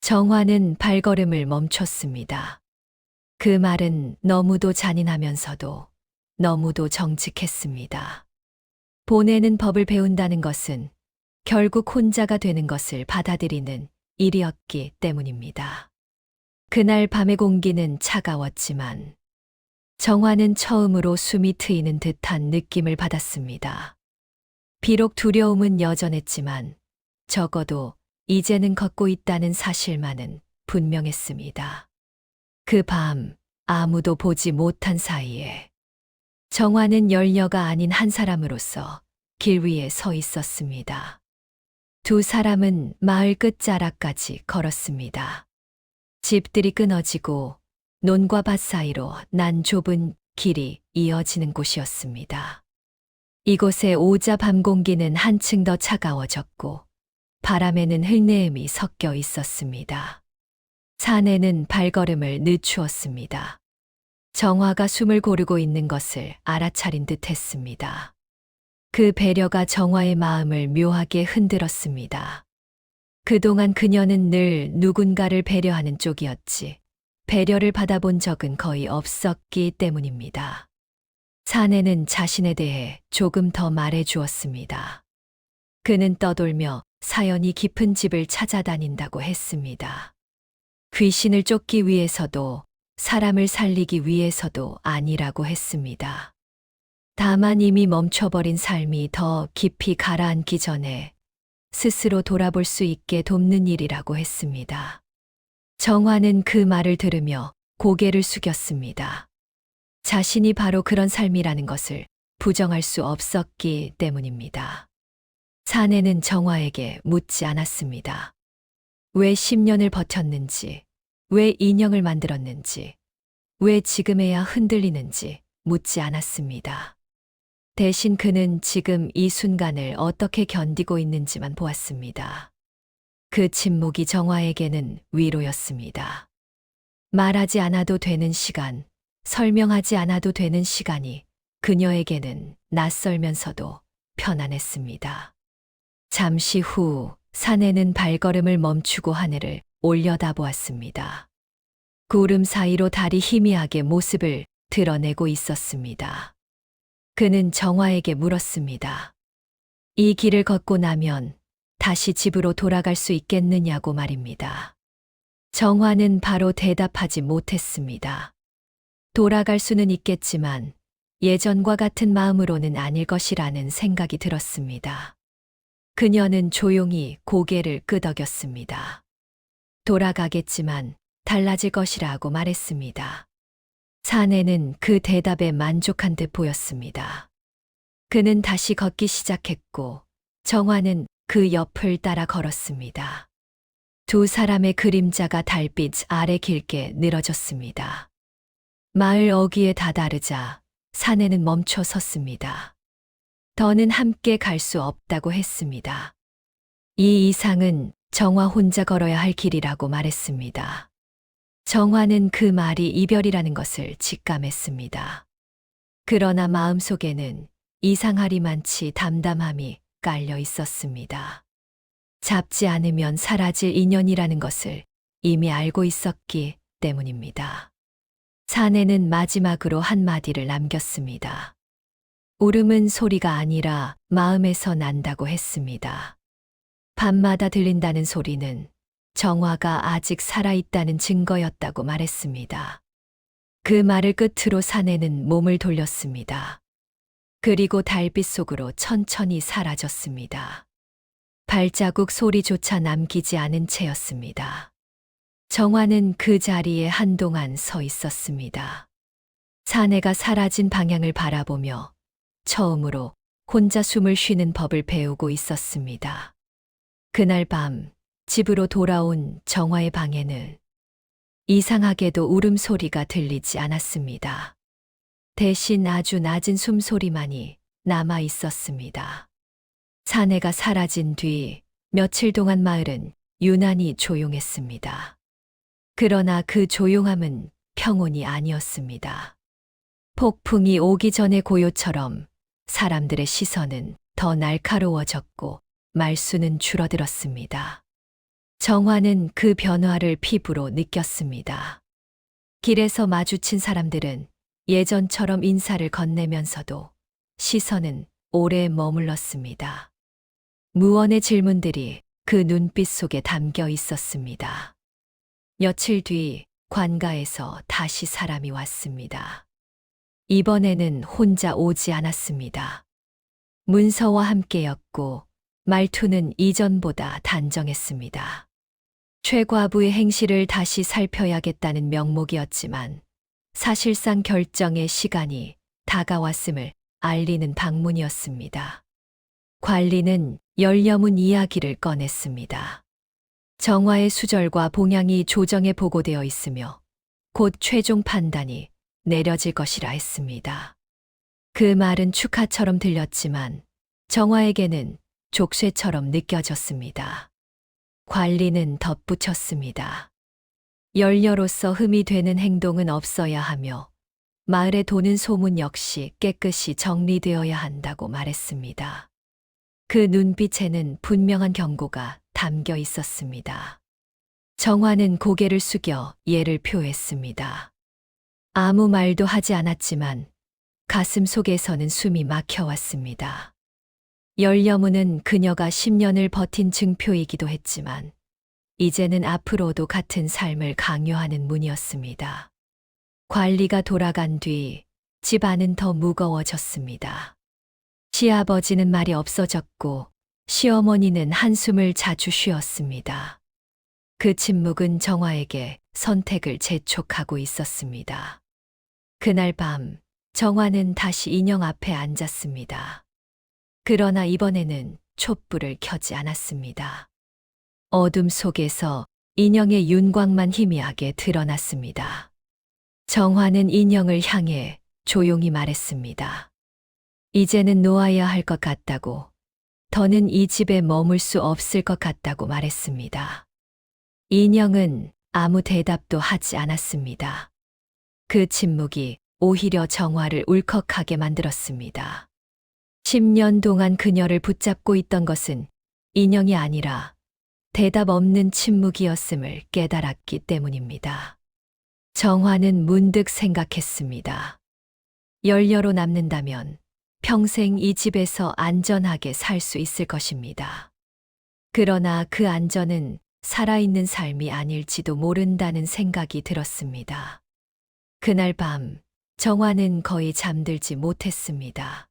정화는 발걸음을 멈췄습니다. 그 말은 너무도 잔인하면서도 너무도 정직했습니다. 보내는 법을 배운다는 것은 결국 혼자가 되는 것을 받아들이는 일이었기 때문입니다. 그날 밤의 공기는 차가웠지만 정화는 처음으로 숨이 트이는 듯한 느낌을 받았습니다. 비록 두려움은 여전했지만 적어도 이제는 걷고 있다는 사실만은 분명했습니다. 그 밤 아무도 보지 못한 사이에 정화는 열녀가 아닌 한 사람으로서 길 위에 서 있었습니다. 두 사람은 마을 끝자락까지 걸었습니다. 집들이 끊어지고 논과 밭 사이로 난 좁은 길이 이어지는 곳이었습니다. 이곳의 오자 밤 공기는 한층 더 차가워졌고 바람에는 흙내음이 섞여 있었습니다. 사내는 발걸음을 늦추었습니다. 정화가 숨을 고르고 있는 것을 알아차린 듯 했습니다. 그 배려가 정화의 마음을 묘하게 흔들었습니다. 그동안 그녀는 늘 누군가를 배려하는 쪽이었지 배려를 받아본 적은 거의 없었기 때문입니다. 사내는 자신에 대해 조금 더 말해 주었습니다. 그는 떠돌며 사연이 깊은 집을 찾아다닌다고 했습니다. 귀신을 쫓기 위해서도 사람을 살리기 위해서도 아니라고 했습니다. 다만 이미 멈춰버린 삶이 더 깊이 가라앉기 전에 스스로 돌아볼 수 있게 돕는 일이라고 했습니다. 정화는 그 말을 들으며 고개를 숙였습니다. 자신이 바로 그런 삶이라는 것을 부정할 수 없었기 때문입니다. 사내는 정화에게 묻지 않았습니다. 왜 10년을 버텼는지, 왜 인형을 만들었는지, 왜 지금에야 흔들리는지 묻지 않았습니다. 대신 그는 지금 이 순간을 어떻게 견디고 있는지만 보았습니다. 그 침묵이 정화에게는 위로였습니다. 말하지 않아도 되는 시간, 설명하지 않아도 되는 시간이 그녀에게는 낯설면서도 편안했습니다. 잠시 후 사내는 발걸음을 멈추고 하늘을 올려다보았습니다. 구름 사이로 달이 희미하게 모습을 드러내고 있었습니다. 그는 정화에게 물었습니다. 이 길을 걷고 나면 다시 집으로 돌아갈 수 있겠느냐고 말입니다. 정화는 바로 대답하지 못했습니다. 돌아갈 수는 있겠지만 예전과 같은 마음으로는 아닐 것이라는 생각이 들었습니다. 그녀는 조용히 고개를 끄덕였습니다. 돌아가겠지만 달라질 것이라고 말했습니다. 사내는 그 대답에 만족한 듯 보였습니다. 그는 다시 걷기 시작했고 정화는 그 옆을 따라 걸었습니다. 두 사람의 그림자가 달빛 아래 길게 늘어졌습니다. 마을 어귀에 다다르자 사내는 멈춰 섰습니다. 더는 함께 갈 수 없다고 했습니다. 이 이상은 정화 혼자 걸어야 할 길이라고 말했습니다. 정화는 그 말이 이별이라는 것을 직감했습니다. 그러나 마음속에는 이상하리만치 담담함이 깔려 있었습니다. 잡지 않으면 사라질 인연이라는 것을 이미 알고 있었기 때문입니다. 사내는 마지막으로 한마디를 남겼습니다. 울음은 소리가 아니라 마음에서 난다고 했습니다. 밤마다 들린다는 소리는 정화가 아직 살아있다는 증거였다고 말했습니다. 그 말을 끝으로 사내는 몸을 돌렸습니다. 그리고 달빛 속으로 천천히 사라졌습니다. 발자국 소리조차 남기지 않은 채였습니다. 정화는 그 자리에 한동안 서 있었습니다. 사내가 사라진 방향을 바라보며 처음으로 혼자 숨을 쉬는 법을 배우고 있었습니다. 그날 밤 집으로 돌아온 정화의 방에는 이상하게도 울음소리가 들리지 않았습니다. 대신 아주 낮은 숨소리만이 남아 있었습니다. 사내가 사라진 뒤 며칠 동안 마을은 유난히 조용했습니다. 그러나 그 조용함은 평온이 아니었습니다. 폭풍이 오기 전의 고요처럼 사람들의 시선은 더 날카로워졌고 말수는 줄어들었습니다. 정화는 그 변화를 피부로 느꼈습니다. 길에서 마주친 사람들은 예전처럼 인사를 건네면서도 시선은 오래 머물렀습니다. 무언의 질문들이 그 눈빛 속에 담겨 있었습니다. 며칠 뒤 관가에서 다시 사람이 왔습니다. 이번에는 혼자 오지 않았습니다. 문서와 함께였고 말투는 이전보다 단정했습니다. 최과부의 행실을 다시 살펴야겠다는 명목이었지만 사실상 결정의 시간이 다가왔음을 알리는 방문이었습니다. 관리는 열려문 이야기를 꺼냈습니다. 정화의 수절과 봉양이 조정에 보고되어 있으며 곧 최종 판단이 내려질 것이라 했습니다. 그 말은 축하처럼 들렸지만 정화에게는 족쇄처럼 느껴졌습니다. 관리는 덧붙였습니다. 열녀로서 흠이 되는 행동은 없어야 하며 마을에 도는 소문 역시 깨끗이 정리되어야 한다고 말했습니다. 그 눈빛에는 분명한 경고가 담겨 있었습니다. 정화는 고개를 숙여 예를 표했습니다. 아무 말도 하지 않았지만 가슴 속에서는 숨이 막혀왔습니다. 열여문은 그녀가 10년을 버틴 증표이기도 했지만 이제는 앞으로도 같은 삶을 강요하는 문이었습니다. 관리가 돌아간 뒤 집안은 더 무거워졌습니다. 시아버지는 말이 없어졌고 시어머니는 한숨을 자주 쉬었습니다. 그 침묵은 정화에게 선택을 재촉하고 있었습니다. 그날 밤 정화는 다시 인형 앞에 앉았습니다. 그러나 이번에는 촛불을 켜지 않았습니다. 어둠 속에서 인형의 윤광만 희미하게 드러났습니다. 정화는 인형을 향해 조용히 말했습니다. 이제는 놓아야 할 것 같다고, 더는 이 집에 머물 수 없을 것 같다고 말했습니다. 인형은 아무 대답도 하지 않았습니다. 그 침묵이 오히려 정화를 울컥하게 만들었습니다. 10년 동안 그녀를 붙잡고 있던 것은 인형이 아니라 대답 없는 침묵이었음을 깨달았기 때문입니다. 정화는 문득 생각했습니다. 열녀로 남는다면 평생 이 집에서 안전하게 살 수 있을 것입니다. 그러나 그 안전은 살아있는 삶이 아닐지도 모른다는 생각이 들었습니다. 그날 밤 정화는 거의 잠들지 못했습니다.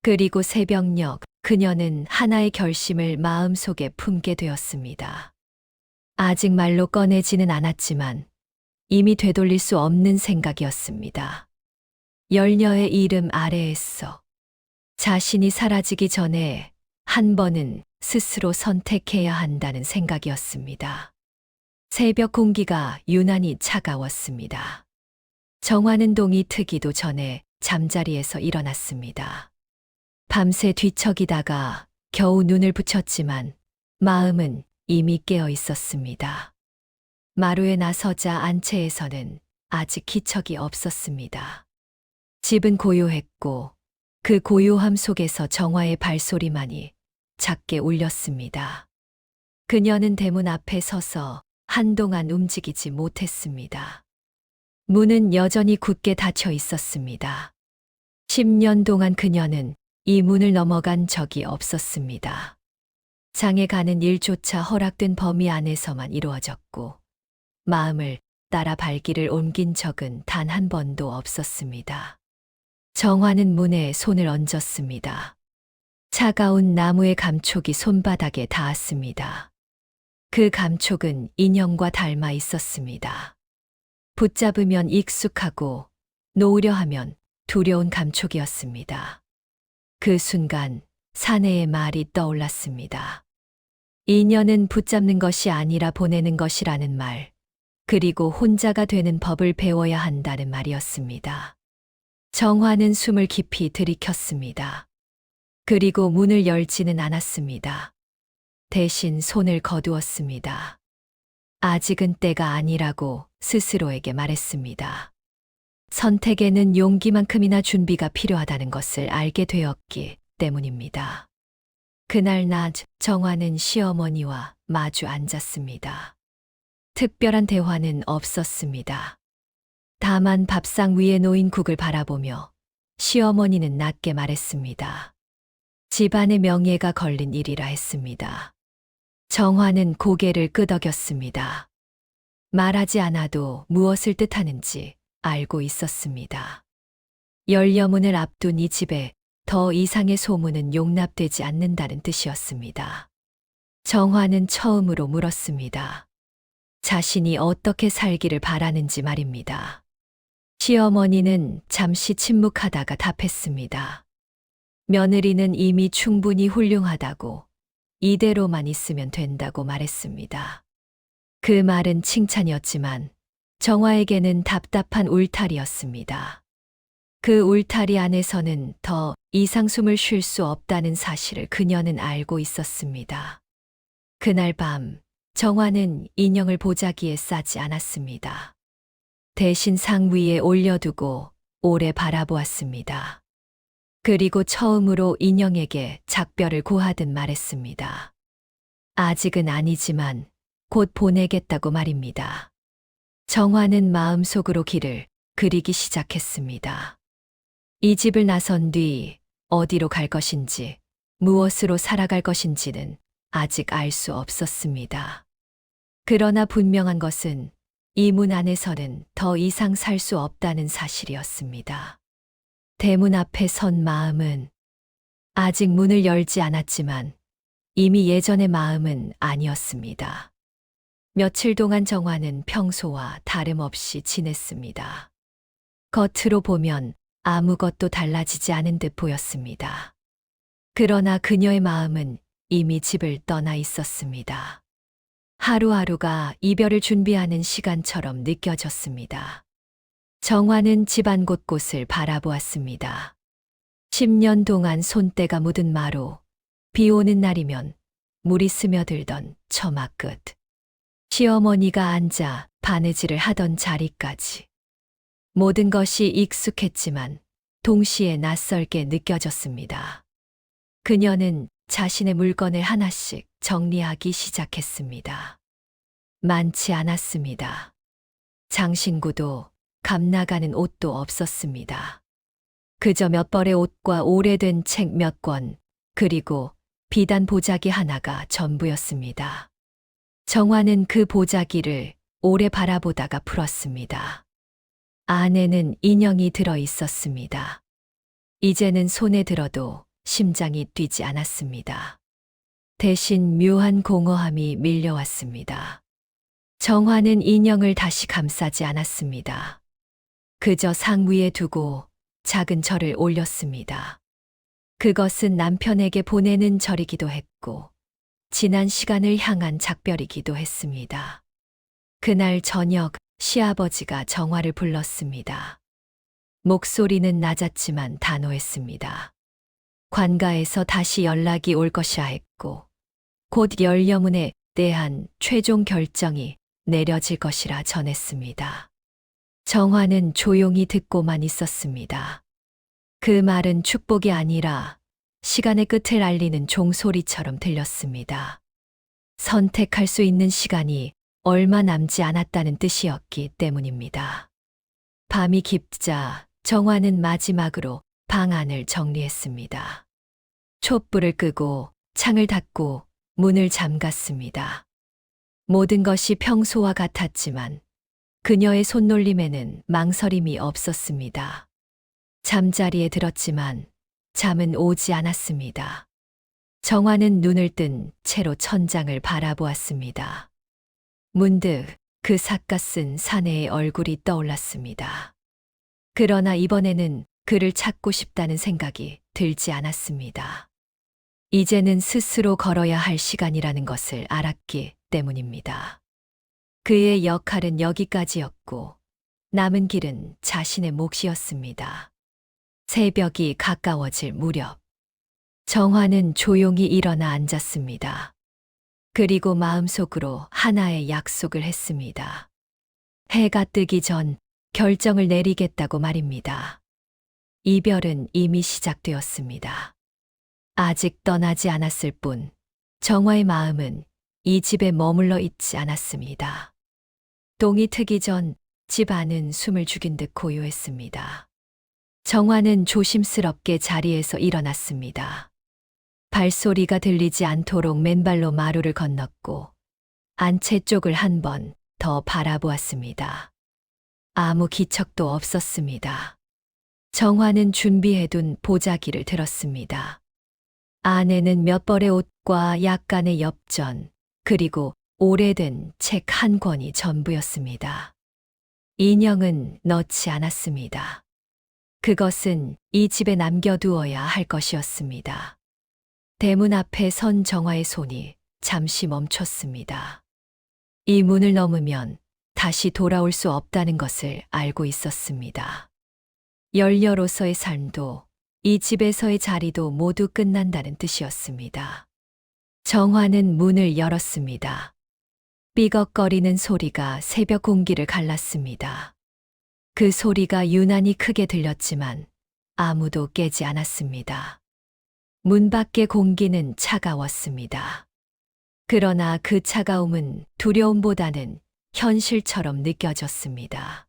그리고 새벽녘 그녀는 하나의 결심을 마음속에 품게 되었습니다. 아직 말로 꺼내지는 않았지만 이미 되돌릴 수 없는 생각이었습니다. 열녀의 이름 아래에서 자신이 사라지기 전에 한 번은 스스로 선택해야 한다는 생각이었습니다. 새벽 공기가 유난히 차가웠습니다. 정화는 동이 트기도 전에 잠자리에서 일어났습니다. 밤새 뒤척이다가 겨우 눈을 붙였지만 마음은 이미 깨어 있었습니다. 마루에 나서자 안채에서는 아직 기척이 없었습니다. 집은 고요했고 그 고요함 속에서 정화의 발소리만이 작게 울렸습니다. 그녀는 대문 앞에 서서 한동안 움직이지 못했습니다. 문은 여전히 굳게 닫혀 있었습니다. 10년 동안 그녀는 이 문을 넘어간 적이 없었습니다. 장에 가는 일조차 허락된 범위 안에서만 이루어졌고, 마음을 따라 발길을 옮긴 적은 단 한 번도 없었습니다. 정화는 문에 손을 얹었습니다. 차가운 나무의 감촉이 손바닥에 닿았습니다. 그 감촉은 인형과 닮아 있었습니다. 붙잡으면 익숙하고 놓으려 하면 두려운 감촉이었습니다. 그 순간 사내의 말이 떠올랐습니다. 인연은 붙잡는 것이 아니라 보내는 것이라는 말, 그리고 혼자가 되는 법을 배워야 한다는 말이었습니다. 정화는 숨을 깊이 들이켰습니다. 그리고 문을 열지는 않았습니다. 대신 손을 거두었습니다. 아직은 때가 아니라고 스스로에게 말했습니다. 선택에는 용기만큼이나 준비가 필요하다는 것을 알게 되었기 때문입니다. 그날 낮 정화는 시어머니와 마주 앉았습니다. 특별한 대화는 없었습니다. 다만 밥상 위에 놓인 국을 바라보며 시어머니는 낮게 말했습니다. 집안의 명예가 걸린 일이라 했습니다. 정화는 고개를 끄덕였습니다. 말하지 않아도 무엇을 뜻하는지 알고 있었습니다. 열려문을 앞둔 이 집에 더 이상의 소문은 용납되지 않는다는 뜻이었습니다. 정화는 처음으로 물었습니다. 자신이 어떻게 살기를 바라는지 말입니다. 시어머니는 잠시 침묵하다가 답했습니다. 며느리는 이미 충분히 훌륭하다고, 이대로만 있으면 된다고 말했습니다. 그 말은 칭찬이었지만 정화에게는 답답한 울타리였습니다. 그 울타리 안에서는 더 이상 숨을 쉴 수 없다는 사실을 그녀는 알고 있었습니다. 그날 밤 정화는 인형을 보자기에 싸지 않았습니다. 대신 상 위에 올려두고 오래 바라보았습니다. 그리고 처음으로 인형에게 작별을 고하듯 말했습니다. 아직은 아니지만 곧 보내겠다고 말입니다. 정화는 마음속으로 길을 그리기 시작했습니다. 이 집을 나선 뒤 어디로 갈 것인지, 무엇으로 살아갈 것인지는 아직 알 수 없었습니다. 그러나 분명한 것은 이 문 안에서는 더 이상 살 수 없다는 사실이었습니다. 대문 앞에 선 마음은 아직 문을 열지 않았지만 이미 예전의 마음은 아니었습니다. 며칠 동안 정화는 평소와 다름없이 지냈습니다. 겉으로 보면 아무것도 달라지지 않은 듯 보였습니다. 그러나 그녀의 마음은 이미 집을 떠나 있었습니다. 하루하루가 이별을 준비하는 시간처럼 느껴졌습니다. 정화는 집안 곳곳을 바라보았습니다. 10년 동안 손때가 묻은 마루, 비 오는 날이면 물이 스며들던 처마 끝, 시어머니가 앉아 바느질을 하던 자리까지. 모든 것이 익숙했지만 동시에 낯설게 느껴졌습니다. 그녀는 자신의 물건을 하나씩 정리하기 시작했습니다. 많지 않았습니다. 장신구도 감나가는 옷도 없었습니다. 그저 몇 벌의 옷과 오래된 책 몇 권, 그리고 비단 보자기 하나가 전부였습니다. 정화는 그 보자기를 오래 바라보다가 풀었습니다. 안에는 인형이 들어 있었습니다. 이제는 손에 들어도 심장이 뛰지 않았습니다. 대신 묘한 공허함이 밀려왔습니다. 정화는 인형을 다시 감싸지 않았습니다. 그저 상 위에 두고 작은 절을 올렸습니다. 그것은 남편에게 보내는 절이기도 했고, 지난 시간을 향한 작별이기도 했습니다. 그날 저녁 시아버지가 정화를 불렀습니다. 목소리는 낮았지만 단호했습니다. 관가에서 다시 연락이 올 것이야 했고, 곧 열려문에 대한 최종 결정이 내려질 것이라 전했습니다. 정화는 조용히 듣고만 있었습니다. 그 말은 축복이 아니라 시간의 끝을 알리는 종소리처럼 들렸습니다. 선택할 수 있는 시간이 얼마 남지 않았다는 뜻이었기 때문입니다. 밤이 깊자 정화는 마지막으로 방 안을 정리했습니다. 촛불을 끄고 창을 닫고 문을 잠갔습니다. 모든 것이 평소와 같았지만 그녀의 손놀림에는 망설임이 없었습니다. 잠자리에 들었지만 잠은 오지 않았습니다. 정화는 눈을 뜬 채로 천장을 바라보았습니다. 문득 그 삿갓은 사내의 얼굴이 떠올랐습니다. 그러나 이번에는 그를 찾고 싶다는 생각이 들지 않았습니다. 이제는 스스로 걸어야 할 시간이라는 것을 알았기 때문입니다. 그의 역할은 여기까지였고 남은 길은 자신의 몫이었습니다. 새벽이 가까워질 무렵 정화는 조용히 일어나 앉았습니다. 그리고 마음속으로 하나의 약속을 했습니다. 해가 뜨기 전 결정을 내리겠다고 말입니다. 이별은 이미 시작되었습니다. 아직 떠나지 않았을 뿐 정화의 마음은 이 집에 머물러 있지 않았습니다. 동이 트기 전 집 안은 숨을 죽인 듯 고요했습니다. 정화는 조심스럽게 자리에서 일어났습니다. 발소리가 들리지 않도록 맨발로 마루를 건넜고 안채 쪽을 한 번 더 바라보았습니다. 아무 기척도 없었습니다. 정화는 준비해둔 보자기를 들었습니다. 안에는 몇 벌의 옷과 약간의 엽전, 그리고 오래된 책 한 권이 전부였습니다. 인형은 넣지 않았습니다. 그것은 이 집에 남겨두어야 할 것이었습니다. 대문 앞에 선 정화의 손이 잠시 멈췄습니다. 이 문을 넘으면 다시 돌아올 수 없다는 것을 알고 있었습니다. 열녀로서의 삶도 이 집에서의 자리도 모두 끝난다는 뜻이었습니다. 정화는 문을 열었습니다. 삐걱거리는 소리가 새벽 공기를 갈랐습니다. 그 소리가 유난히 크게 들렸지만 아무도 깨지 않았습니다. 문 밖의 공기는 차가웠습니다. 그러나 그 차가움은 두려움보다는 현실처럼 느껴졌습니다.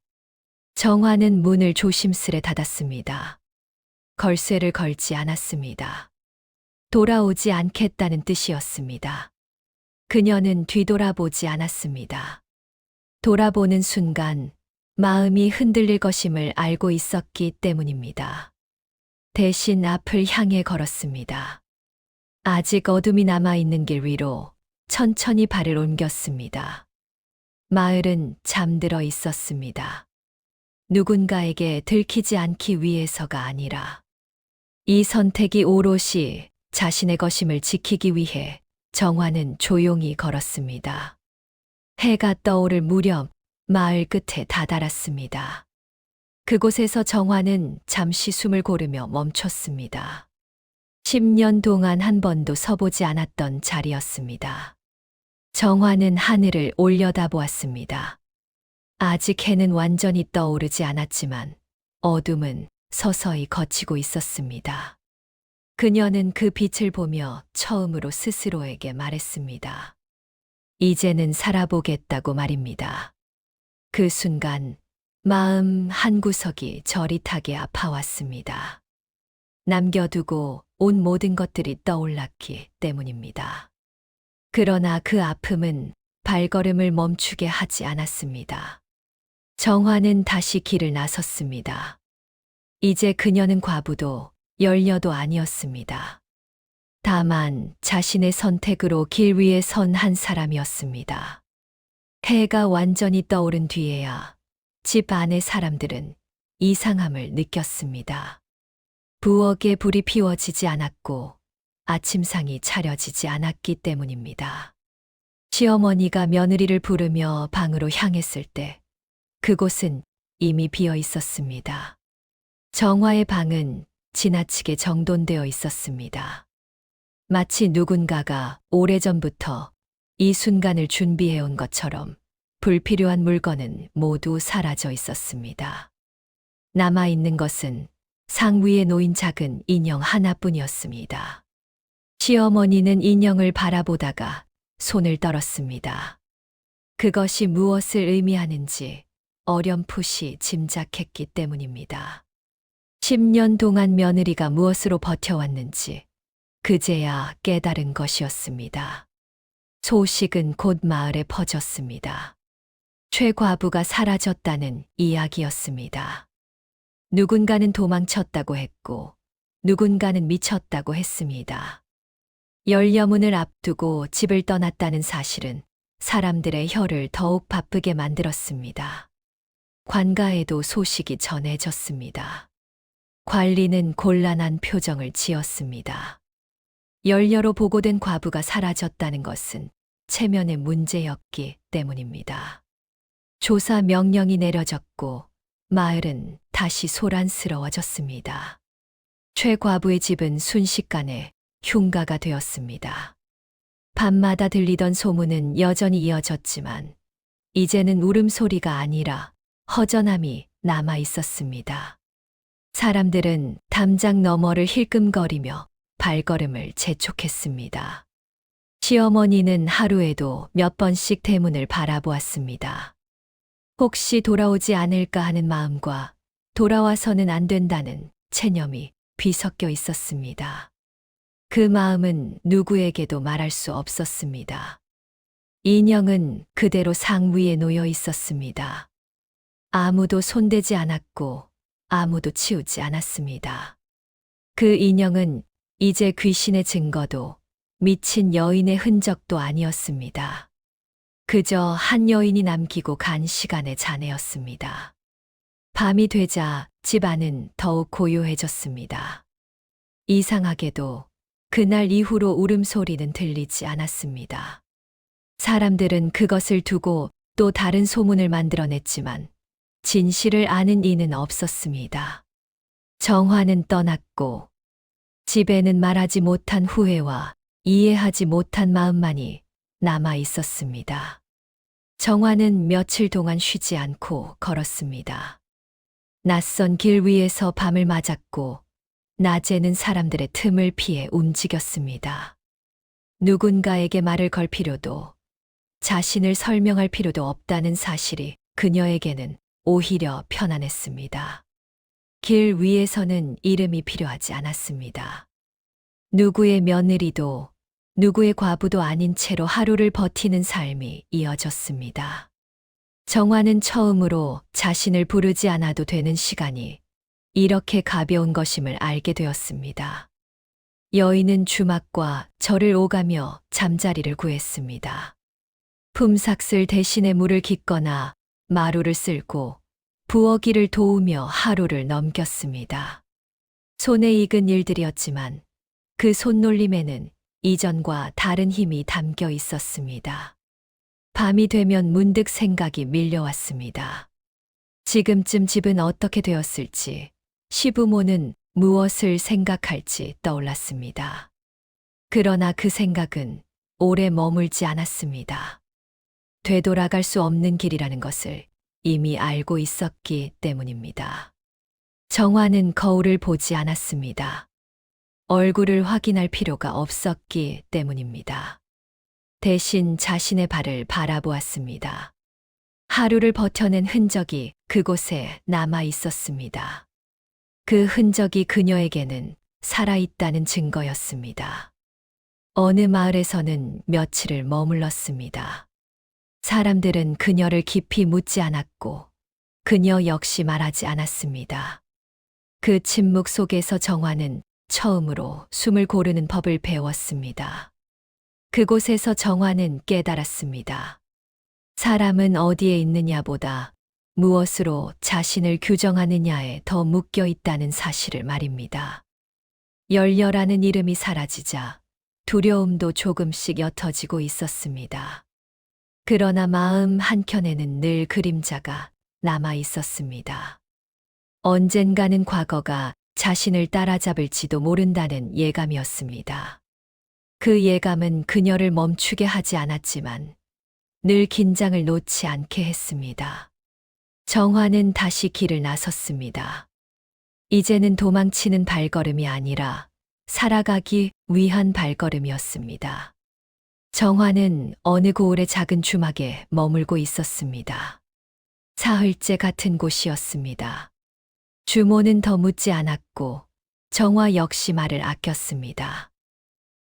정화는 문을 조심스레 닫았습니다. 걸쇠를 걸지 않았습니다. 돌아오지 않겠다는 뜻이었습니다. 그녀는 뒤돌아보지 않았습니다. 돌아보는 순간 마음이 흔들릴 것임을 알고 있었기 때문입니다. 대신 앞을 향해 걸었습니다. 아직 어둠이 남아있는 길 위로 천천히 발을 옮겼습니다. 마을은 잠들어 있었습니다. 누군가에게 들키지 않기 위해서가 아니라 이 선택이 오롯이 자신의 것임을 지키기 위해 정화는 조용히 걸었습니다. 해가 떠오를 무렵 마을 끝에 다다랐습니다. 그곳에서 정화는 잠시 숨을 고르며 멈췄습니다. 10년 동안 한 번도 서보지 않았던 자리였습니다. 정화는 하늘을 올려다보았습니다. 아직 해는 완전히 떠오르지 않았지만 어둠은 서서히 걷히고 있었습니다. 그녀는 그 빛을 보며 처음으로 스스로에게 말했습니다. 이제는 살아보겠다고 말입니다. 그 순간 마음 한구석이 저릿하게 아파왔습니다. 남겨두고 온 모든 것들이 떠올랐기 때문입니다. 그러나 그 아픔은 발걸음을 멈추게 하지 않았습니다. 정화는 다시 길을 나섰습니다. 이제 그녀는 과부도 열녀도 아니었습니다. 다만 자신의 선택으로 길 위에 선 한 사람이었습니다. 해가 완전히 떠오른 뒤에야 집 안의 사람들은 이상함을 느꼈습니다. 부엌에 불이 피워지지 않았고 아침상이 차려지지 않았기 때문입니다. 시어머니가 며느리를 부르며 방으로 향했을 때 그곳은 이미 비어 있었습니다. 정화의 방은 지나치게 정돈되어 있었습니다. 마치 누군가가 오래전부터 이 순간을 준비해온 것처럼 불필요한 물건은 모두 사라져 있었습니다. 남아있는 것은 상 위에 놓인 작은 인형 하나뿐이었습니다. 시어머니는 인형을 바라보다가 손을 떨었습니다. 그것이 무엇을 의미하는지 어렴풋이 짐작했기 때문입니다. 10년 동안 며느리가 무엇으로 버텨왔는지 그제야 깨달은 것이었습니다. 소식은 곧 마을에 퍼졌습니다. 최 과부가 사라졌다는 이야기였습니다. 누군가는 도망쳤다고 했고 누군가는 미쳤다고 했습니다. 열려문을 앞두고 집을 떠났다는 사실은 사람들의 혀를 더욱 바쁘게 만들었습니다. 관가에도 소식이 전해졌습니다. 관리는 곤란한 표정을 지었습니다. 열려로 보고된 과부가 사라졌다는 것은 체면의 문제였기 때문입니다. 조사 명령이 내려졌고 마을은 다시 소란스러워졌습니다. 최 과부의 집은 순식간에 흉가가 되었습니다. 밤마다 들리던 소문은 여전히 이어졌지만 이제는 울음소리가 아니라 허전함이 남아 있었습니다. 사람들은 담장 너머를 힐끔거리며 발걸음을 재촉했습니다. 시어머니는 하루에도 몇 번씩 대문을 바라보았습니다. 혹시 돌아오지 않을까 하는 마음과 돌아와서는 안 된다는 체념이 뒤섞여 있었습니다. 그 마음은 누구에게도 말할 수 없었습니다. 인형은 그대로 상 위에 놓여 있었습니다. 아무도 손대지 않았고 아무도 치우지 않았습니다. 그 인형은 이제 귀신의 증거도 미친 여인의 흔적도 아니었습니다. 그저 한 여인이 남기고 간 시간의 잔해였습니다. 밤이 되자 집안은 더욱 고요해졌습니다. 이상하게도 그날 이후로 울음소리는 들리지 않았습니다. 사람들은 그것을 두고 또 다른 소문을 만들어냈지만 진실을 아는 이는 없었습니다. 정화는 떠났고 집에는 말하지 못한 후회와 이해하지 못한 마음만이 남아 있었습니다. 정화는 며칠 동안 쉬지 않고 걸었습니다. 낯선 길 위에서 밤을 맞았고 낮에는 사람들의 틈을 피해 움직였습니다. 누군가에게 말을 걸 필요도 자신을 설명할 필요도 없다는 사실이 그녀에게는 오히려 편안했습니다. 길 위에서는 이름이 필요하지 않았습니다. 누구의 며느리도 누구의 과부도 아닌 채로 하루를 버티는 삶이 이어졌습니다. 정화는 처음으로 자신을 부르지 않아도 되는 시간이 이렇게 가벼운 것임을 알게 되었습니다. 여인은 주막과 절을 오가며 잠자리를 구했습니다. 품삯을 대신에 물을 깃거나 마루를 쓸고 부엌일을 도우며 하루를 넘겼습니다. 손에 익은 일들이었지만 그 손놀림에는 이전과 다른 힘이 담겨 있었습니다. 밤이 되면 문득 생각이 밀려왔습니다. 지금쯤 집은 어떻게 되었을지, 시부모는 무엇을 생각할지 떠올랐습니다. 그러나 그 생각은 오래 머물지 않았습니다. 되돌아갈 수 없는 길이라는 것을 이미 알고 있었기 때문입니다. 정화는 거울을 보지 않았습니다. 얼굴을 확인할 필요가 없었기 때문입니다. 대신 자신의 발을 바라보았습니다. 하루를 버텨낸 흔적이 그곳에 남아 있었습니다. 그 흔적이 그녀에게는 살아있다는 증거였습니다. 어느 마을에서는 며칠을 머물렀습니다. 사람들은 그녀를 깊이 묻지 않았고 그녀 역시 말하지 않았습니다. 그 침묵 속에서 정화는 처음으로 숨을 고르는 법을 배웠습니다. 그곳에서 정화는 깨달았습니다. 사람은 어디에 있느냐보다 무엇으로 자신을 규정하느냐에 더 묶여 있다는 사실을 말입니다. 열려라는 이름이 사라지자 두려움도 조금씩 옅어지고 있었습니다. 그러나 마음 한켠에는 늘 그림자가 남아 있었습니다. 언젠가는 과거가 자신을 따라잡을지도 모른다는 예감이었습니다. 그 예감은 그녀를 멈추게 하지 않았지만 늘 긴장을 놓지 않게 했습니다. 정화는 다시 길을 나섰습니다. 이제는 도망치는 발걸음이 아니라 살아가기 위한 발걸음이었습니다. 정화는 어느 고을의 작은 주막에 머물고 있었습니다. 사흘째 같은 곳이었습니다. 주모는 더 묻지 않았고 정화 역시 말을 아꼈습니다.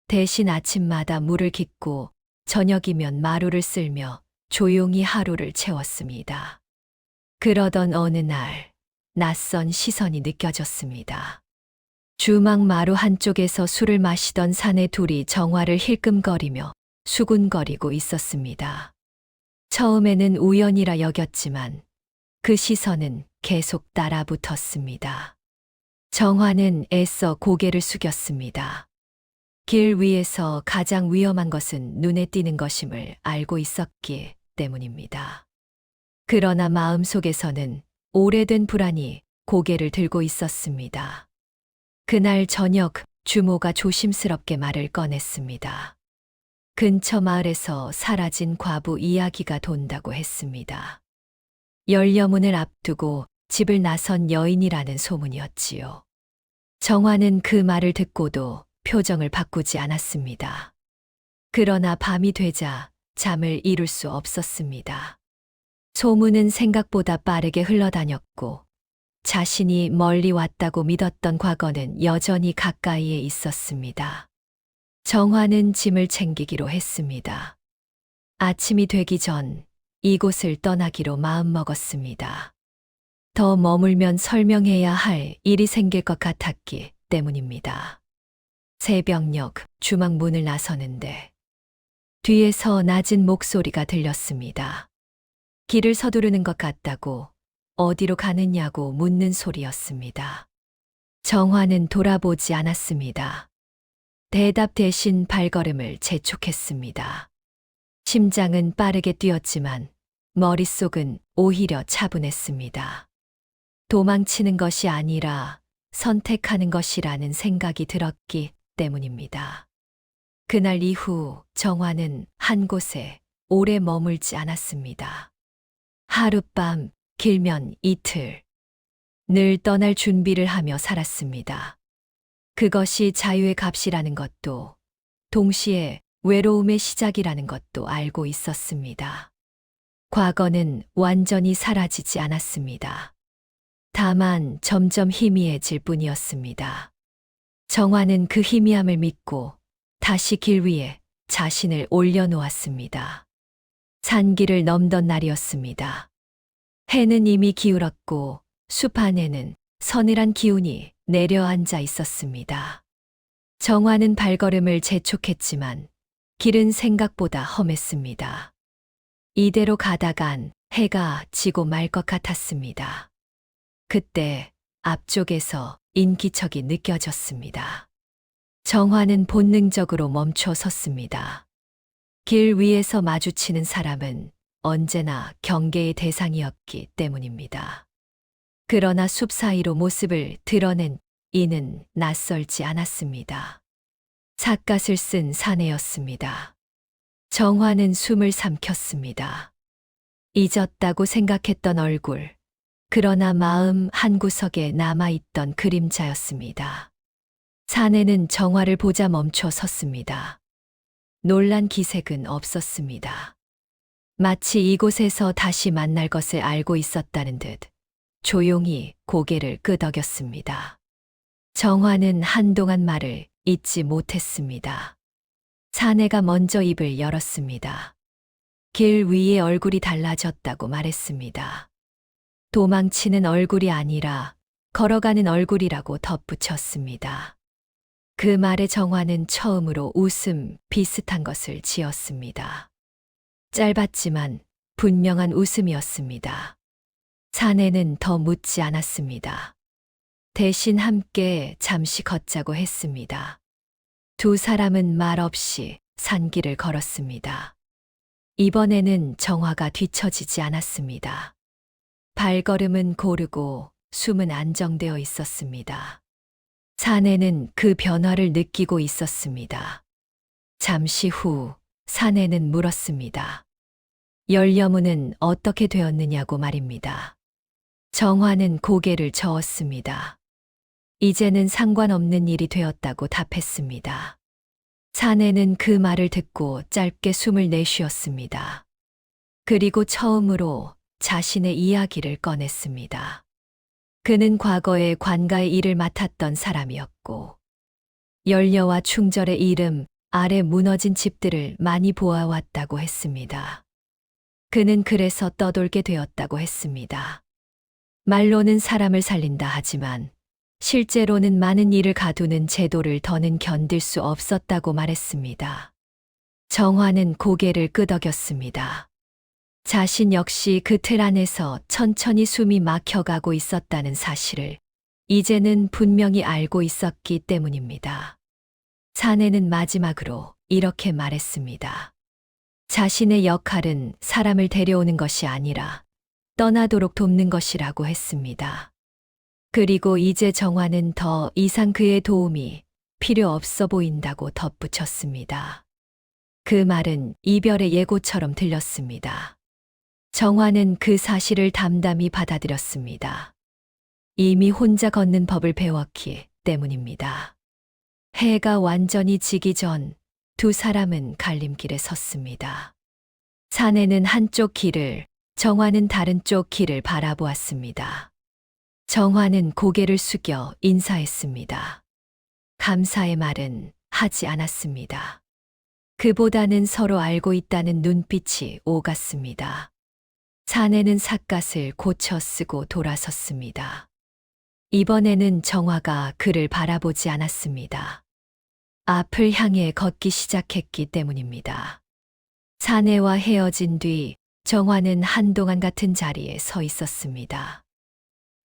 대신 아침마다 물을 깃고 저녁이면 마루를 쓸며 조용히 하루를 채웠습니다. 그러던 어느 날 낯선 시선이 느껴졌습니다. 주막 마루 한쪽에서 술을 마시던 사내 둘이 정화를 힐끔거리며 수군거리고 있었습니다. 처음에는 우연이라 여겼지만 그 시선은 계속 따라붙었습니다. 정화는 애써 고개를 숙였습니다. 길 위에서 가장 위험한 것은 눈에 띄는 것임을 알고 있었기 때문입니다. 그러나 마음속에서는 오래된 불안이 고개를 들고 있었습니다. 그날 저녁 주모가 조심스럽게 말을 꺼냈습니다. 근처 마을에서 사라진 과부 이야기가 돈다고 했습니다. 열려문을 앞두고 집을 나선 여인이라는 소문이었지요. 정화는 그 말을 듣고도 표정을 바꾸지 않았습니다. 그러나 밤이 되자 잠을 이룰 수 없었습니다. 소문은 생각보다 빠르게 흘러다녔고 자신이 멀리 왔다고 믿었던 과거는 여전히 가까이에 있었습니다. 정화는 짐을 챙기기로 했습니다. 아침이 되기 전 이곳을 떠나기로 마음먹었습니다. 더 머물면 설명해야 할 일이 생길 것 같았기 때문입니다. 새벽녘 주막 문을 나서는데 뒤에서 낮은 목소리가 들렸습니다. 길을 서두르는 것 같다고 어디로 가느냐고 묻는 소리였습니다. 정화는 돌아보지 않았습니다. 대답 대신 발걸음을 재촉했습니다. 심장은 빠르게 뛰었지만 머릿속은 오히려 차분했습니다. 도망치는 것이 아니라 선택하는 것이라는 생각이 들었기 때문입니다. 그날 이후 정화는 한 곳에 오래 머물지 않았습니다. 하룻밤, 길면 이틀. 늘 떠날 준비를 하며 살았습니다. 그것이 자유의 값이라는 것도, 동시에 외로움의 시작이라는 것도 알고 있었습니다. 과거는 완전히 사라지지 않았습니다. 다만 점점 희미해질 뿐이었습니다. 정화는 그 희미함을 믿고 다시 길 위에 자신을 올려놓았습니다. 산길을 넘던 날이었습니다. 해는 이미 기울었고 숲 안에는 서늘한 기운이 내려앉아 있었습니다. 정화는 발걸음을 재촉했지만 길은 생각보다 험했습니다. 이대로 가다간 해가 지고 말 것 같았습니다. 그때 앞쪽에서 인기척이 느껴졌습니다. 정화는 본능적으로 멈춰 섰습니다. 길 위에서 마주치는 사람은 언제나 경계의 대상이었기 때문입니다. 그러나 숲 사이로 모습을 드러낸 이는 낯설지 않았습니다. 삿갓을 쓴 사내였습니다. 정화는 숨을 삼켰습니다. 잊었다고 생각했던 얼굴, 그러나 마음 한구석에 남아있던 그림자였습니다. 사내는 정화를 보자 멈춰 섰습니다. 놀란 기색은 없었습니다. 마치 이곳에서 다시 만날 것을 알고 있었다는 듯 조용히 고개를 끄덕였습니다. 정화는 한동안 말을 잇지 못했습니다. 사내가 먼저 입을 열었습니다. 길 위에 얼굴이 달라졌다고 말했습니다. 도망치는 얼굴이 아니라 걸어가는 얼굴이라고 덧붙였습니다. 그 말에 정화는 처음으로 웃음 비슷한 것을 지었습니다. 짧았지만 분명한 웃음이었습니다. 사내는 더 묻지 않았습니다. 대신 함께 잠시 걷자고 했습니다. 두 사람은 말없이 산길을 걸었습니다. 이번에는 정화가 뒤처지지 않았습니다. 발걸음은 고르고 숨은 안정되어 있었습니다. 사내는 그 변화를 느끼고 있었습니다. 잠시 후 사내는 물었습니다. 열려문은 어떻게 되었느냐고 말입니다. 정화는 고개를 저었습니다. 이제는 상관없는 일이 되었다고 답했습니다. 사내는 그 말을 듣고 짧게 숨을 내쉬었습니다. 그리고 처음으로 자신의 이야기를 꺼냈습니다. 그는 과거에 관가의 일을 맡았던 사람이었고, 연려와 충절의 이름 아래 무너진 집들을 많이 보아왔다고 했습니다. 그는 그래서 떠돌게 되었다고 했습니다. 말로는 사람을 살린다 하지만 실제로는 많은 일을 가두는 제도를 더는 견딜 수 없었다고 말했습니다. 정화는 고개를 끄덕였습니다. 자신 역시 그 틀 안에서 천천히 숨이 막혀가고 있었다는 사실을 이제는 분명히 알고 있었기 때문입니다. 사내는 마지막으로 이렇게 말했습니다. 자신의 역할은 사람을 데려오는 것이 아니라 떠나도록 돕는 것이라고 했습니다. 그리고 이제 정화는 더 이상 그의 도움이 필요 없어 보인다고 덧붙였습니다. 그 말은 이별의 예고처럼 들렸습니다. 정화는 그 사실을 담담히 받아들였습니다. 이미 혼자 걷는 법을 배웠기 때문입니다. 해가 완전히 지기 전 두 사람은 갈림길에 섰습니다. 사내는 한쪽 길을, 정화는 다른 쪽 길을 바라보았습니다. 정화는 고개를 숙여 인사했습니다. 감사의 말은 하지 않았습니다. 그보다는 서로 알고 있다는 눈빛이 오갔습니다. 사내는 삿갓을 고쳐 쓰고 돌아섰습니다. 이번에는 정화가 그를 바라보지 않았습니다. 앞을 향해 걷기 시작했기 때문입니다. 사내와 헤어진 뒤 정화는 한동안 같은 자리에 서 있었습니다.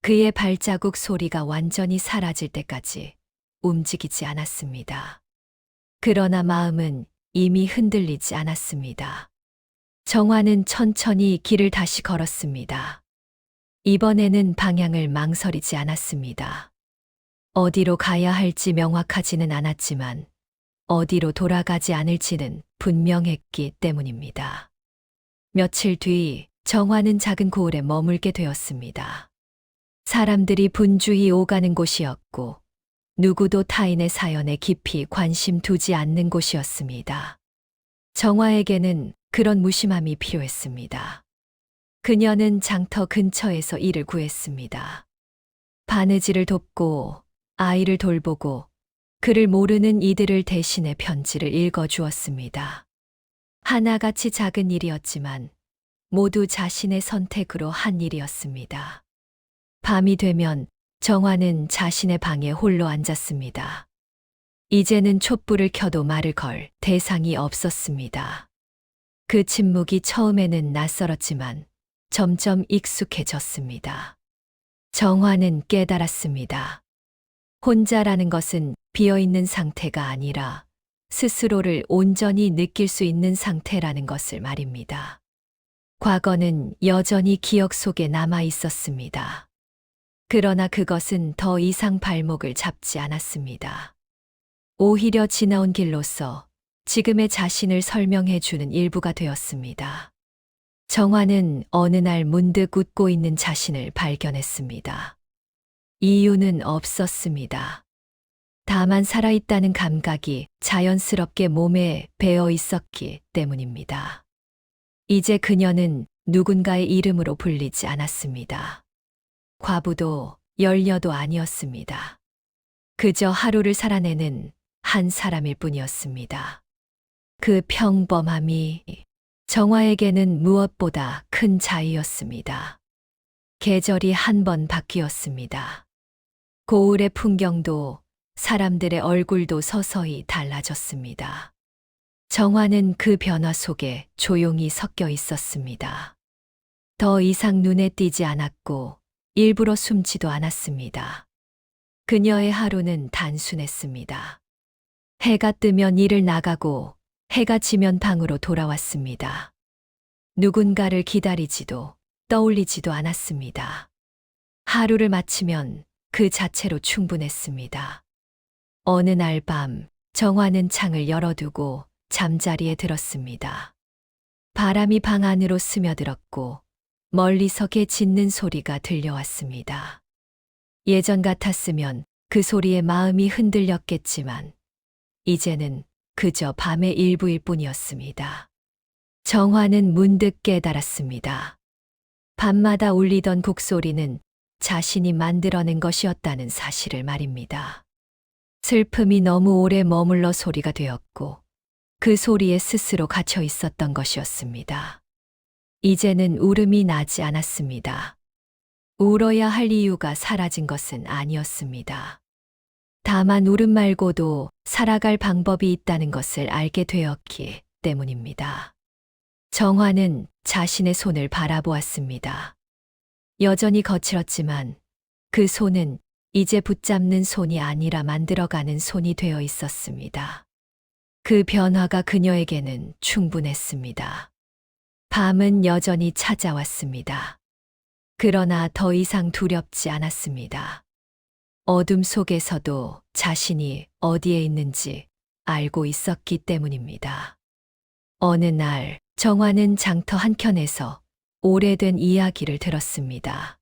그의 발자국 소리가 완전히 사라질 때까지 움직이지 않았습니다. 그러나 마음은 이미 흔들리지 않았습니다. 정화는 천천히 길을 다시 걸었습니다. 이번에는 방향을 망설이지 않았습니다. 어디로 가야 할지 명확하지는 않았지만 어디로 돌아가지 않을지는 분명했기 때문입니다. 며칠 뒤 정화는 작은 고을에 머물게 되었습니다. 사람들이 분주히 오가는 곳이었고 누구도 타인의 사연에 깊이 관심 두지 않는 곳이었습니다. 정화에게는 그런 무심함이 필요했습니다. 그녀는 장터 근처에서 일을 구했습니다. 바느질을 돕고 아이를 돌보고 그를 모르는 이들을 대신해 편지를 읽어주었습니다. 하나같이 작은 일이었지만 모두 자신의 선택으로 한 일이었습니다. 밤이 되면 정화는 자신의 방에 홀로 앉았습니다. 이제는 촛불을 켜도 말을 걸 대상이 없었습니다. 그 침묵이 처음에는 낯설었지만 점점 익숙해졌습니다. 정화는 깨달았습니다. 혼자라는 것은 비어있는 상태가 아니라 스스로를 온전히 느낄 수 있는 상태라는 것을 말입니다. 과거는 여전히 기억 속에 남아 있었습니다. 그러나 그것은 더 이상 발목을 잡지 않았습니다. 오히려 지나온 길로서 지금의 자신을 설명해 주는 일부가 되었습니다. 정화는 어느 날 문득 웃고 있는 자신을 발견했습니다. 이유는 없었습니다. 다만 살아있다는 감각이 자연스럽게 몸에 배어 있었기 때문입니다. 이제 그녀는 누군가의 이름으로 불리지 않았습니다. 과부도 연려도 아니었습니다. 그저 하루를 살아내는 한 사람일 뿐이었습니다. 그 평범함이 정화에게는 무엇보다 큰 자유였습니다. 계절이 한 번 바뀌었습니다. 고을의 풍경도 사람들의 얼굴도 서서히 달라졌습니다. 정화는 그 변화 속에 조용히 섞여 있었습니다. 더 이상 눈에 띄지 않았고 일부러 숨지도 않았습니다. 그녀의 하루는 단순했습니다. 해가 뜨면 일을 나가고 해가 지면 방으로 돌아왔습니다. 누군가를 기다리지도 떠올리지도 않았습니다. 하루를 마치면 그 자체로 충분했습니다. 어느 날 밤 정화는 창을 열어두고 잠자리에 들었습니다. 바람이 방 안으로 스며들었고 멀리서 개 짖는 소리가 들려왔습니다. 예전 같았으면 그 소리에 마음이 흔들렸겠지만 이제는 그저 밤의 일부일 뿐이었습니다. 정화는 문득 깨달았습니다. 밤마다 울리던 곡소리는 자신이 만들어낸 것이었다는 사실을 말입니다. 슬픔이 너무 오래 머물러 소리가 되었고 그 소리에 스스로 갇혀 있었던 것이었습니다. 이제는 울음이 나지 않았습니다. 울어야 할 이유가 사라진 것은 아니었습니다. 다만 울음 말고도 살아갈 방법이 있다는 것을 알게 되었기 때문입니다. 정화는 자신의 손을 바라보았습니다. 여전히 거칠었지만 그 손은 이제 붙잡는 손이 아니라 만들어가는 손이 되어 있었습니다. 그 변화가 그녀에게는 충분했습니다. 밤은 여전히 찾아왔습니다. 그러나 더 이상 두렵지 않았습니다. 어둠 속에서도 자신이 어디에 있는지 알고 있었기 때문입니다. 어느 날 정화는 장터 한켠에서 오래된 이야기를 들었습니다.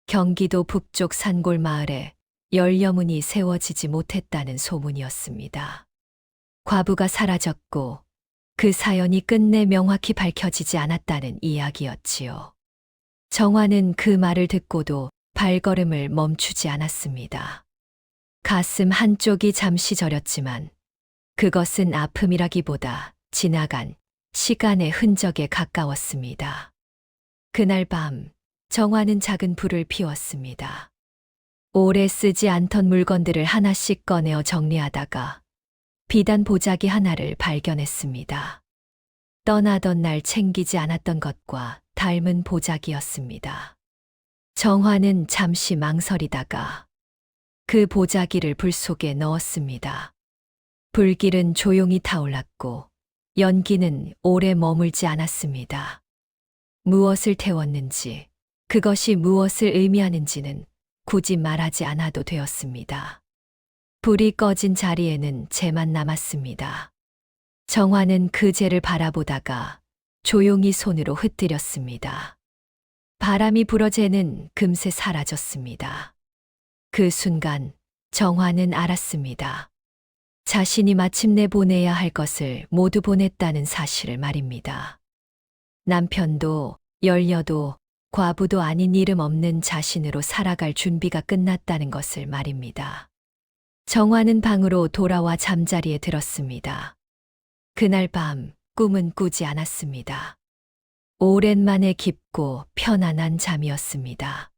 경기도 북쪽 산골 마을에 열려문이 세워지지 못했다는 소문이었습니다. 과부가 사라졌고 그 사연이 끝내 명확히 밝혀지지 않았다는 이야기였지요. 정화는 그 말을 듣고도 발걸음을 멈추지 않았습니다. 가슴 한쪽이 잠시 저렸지만 그것은 아픔이라기보다 지나간 시간의 흔적에 가까웠습니다. 그날 밤 정화는 작은 불을 피웠습니다. 오래 쓰지 않던 물건들을 하나씩 꺼내어 정리하다가 비단 보자기 하나를 발견했습니다. 떠나던 날 챙기지 않았던 것과 닮은 보자기였습니다. 정화는 잠시 망설이다가 그 보자기를 불 속에 넣었습니다. 불길은 조용히 타올랐고 연기는 오래 머물지 않았습니다. 무엇을 태웠는지, 그것이 무엇을 의미하는지는 굳이 말하지 않아도 되었습니다. 불이 꺼진 자리에는 재만 남았습니다. 정화는 그 재를 바라보다가 조용히 손으로 흩뜨렸습니다. 바람이 불어 재는 금세 사라졌습니다. 그 순간 정화는 알았습니다. 자신이 마침내 보내야 할 것을 모두 보냈다는 사실을 말입니다. 남편도 열녀도 과부도 아닌 이름 없는 자신으로 살아갈 준비가 끝났다는 것을 말입니다. 정화는 방으로 돌아와 잠자리에 들었습니다. 그날 밤 꿈은 꾸지 않았습니다. 오랜만에 깊고 편안한 잠이었습니다.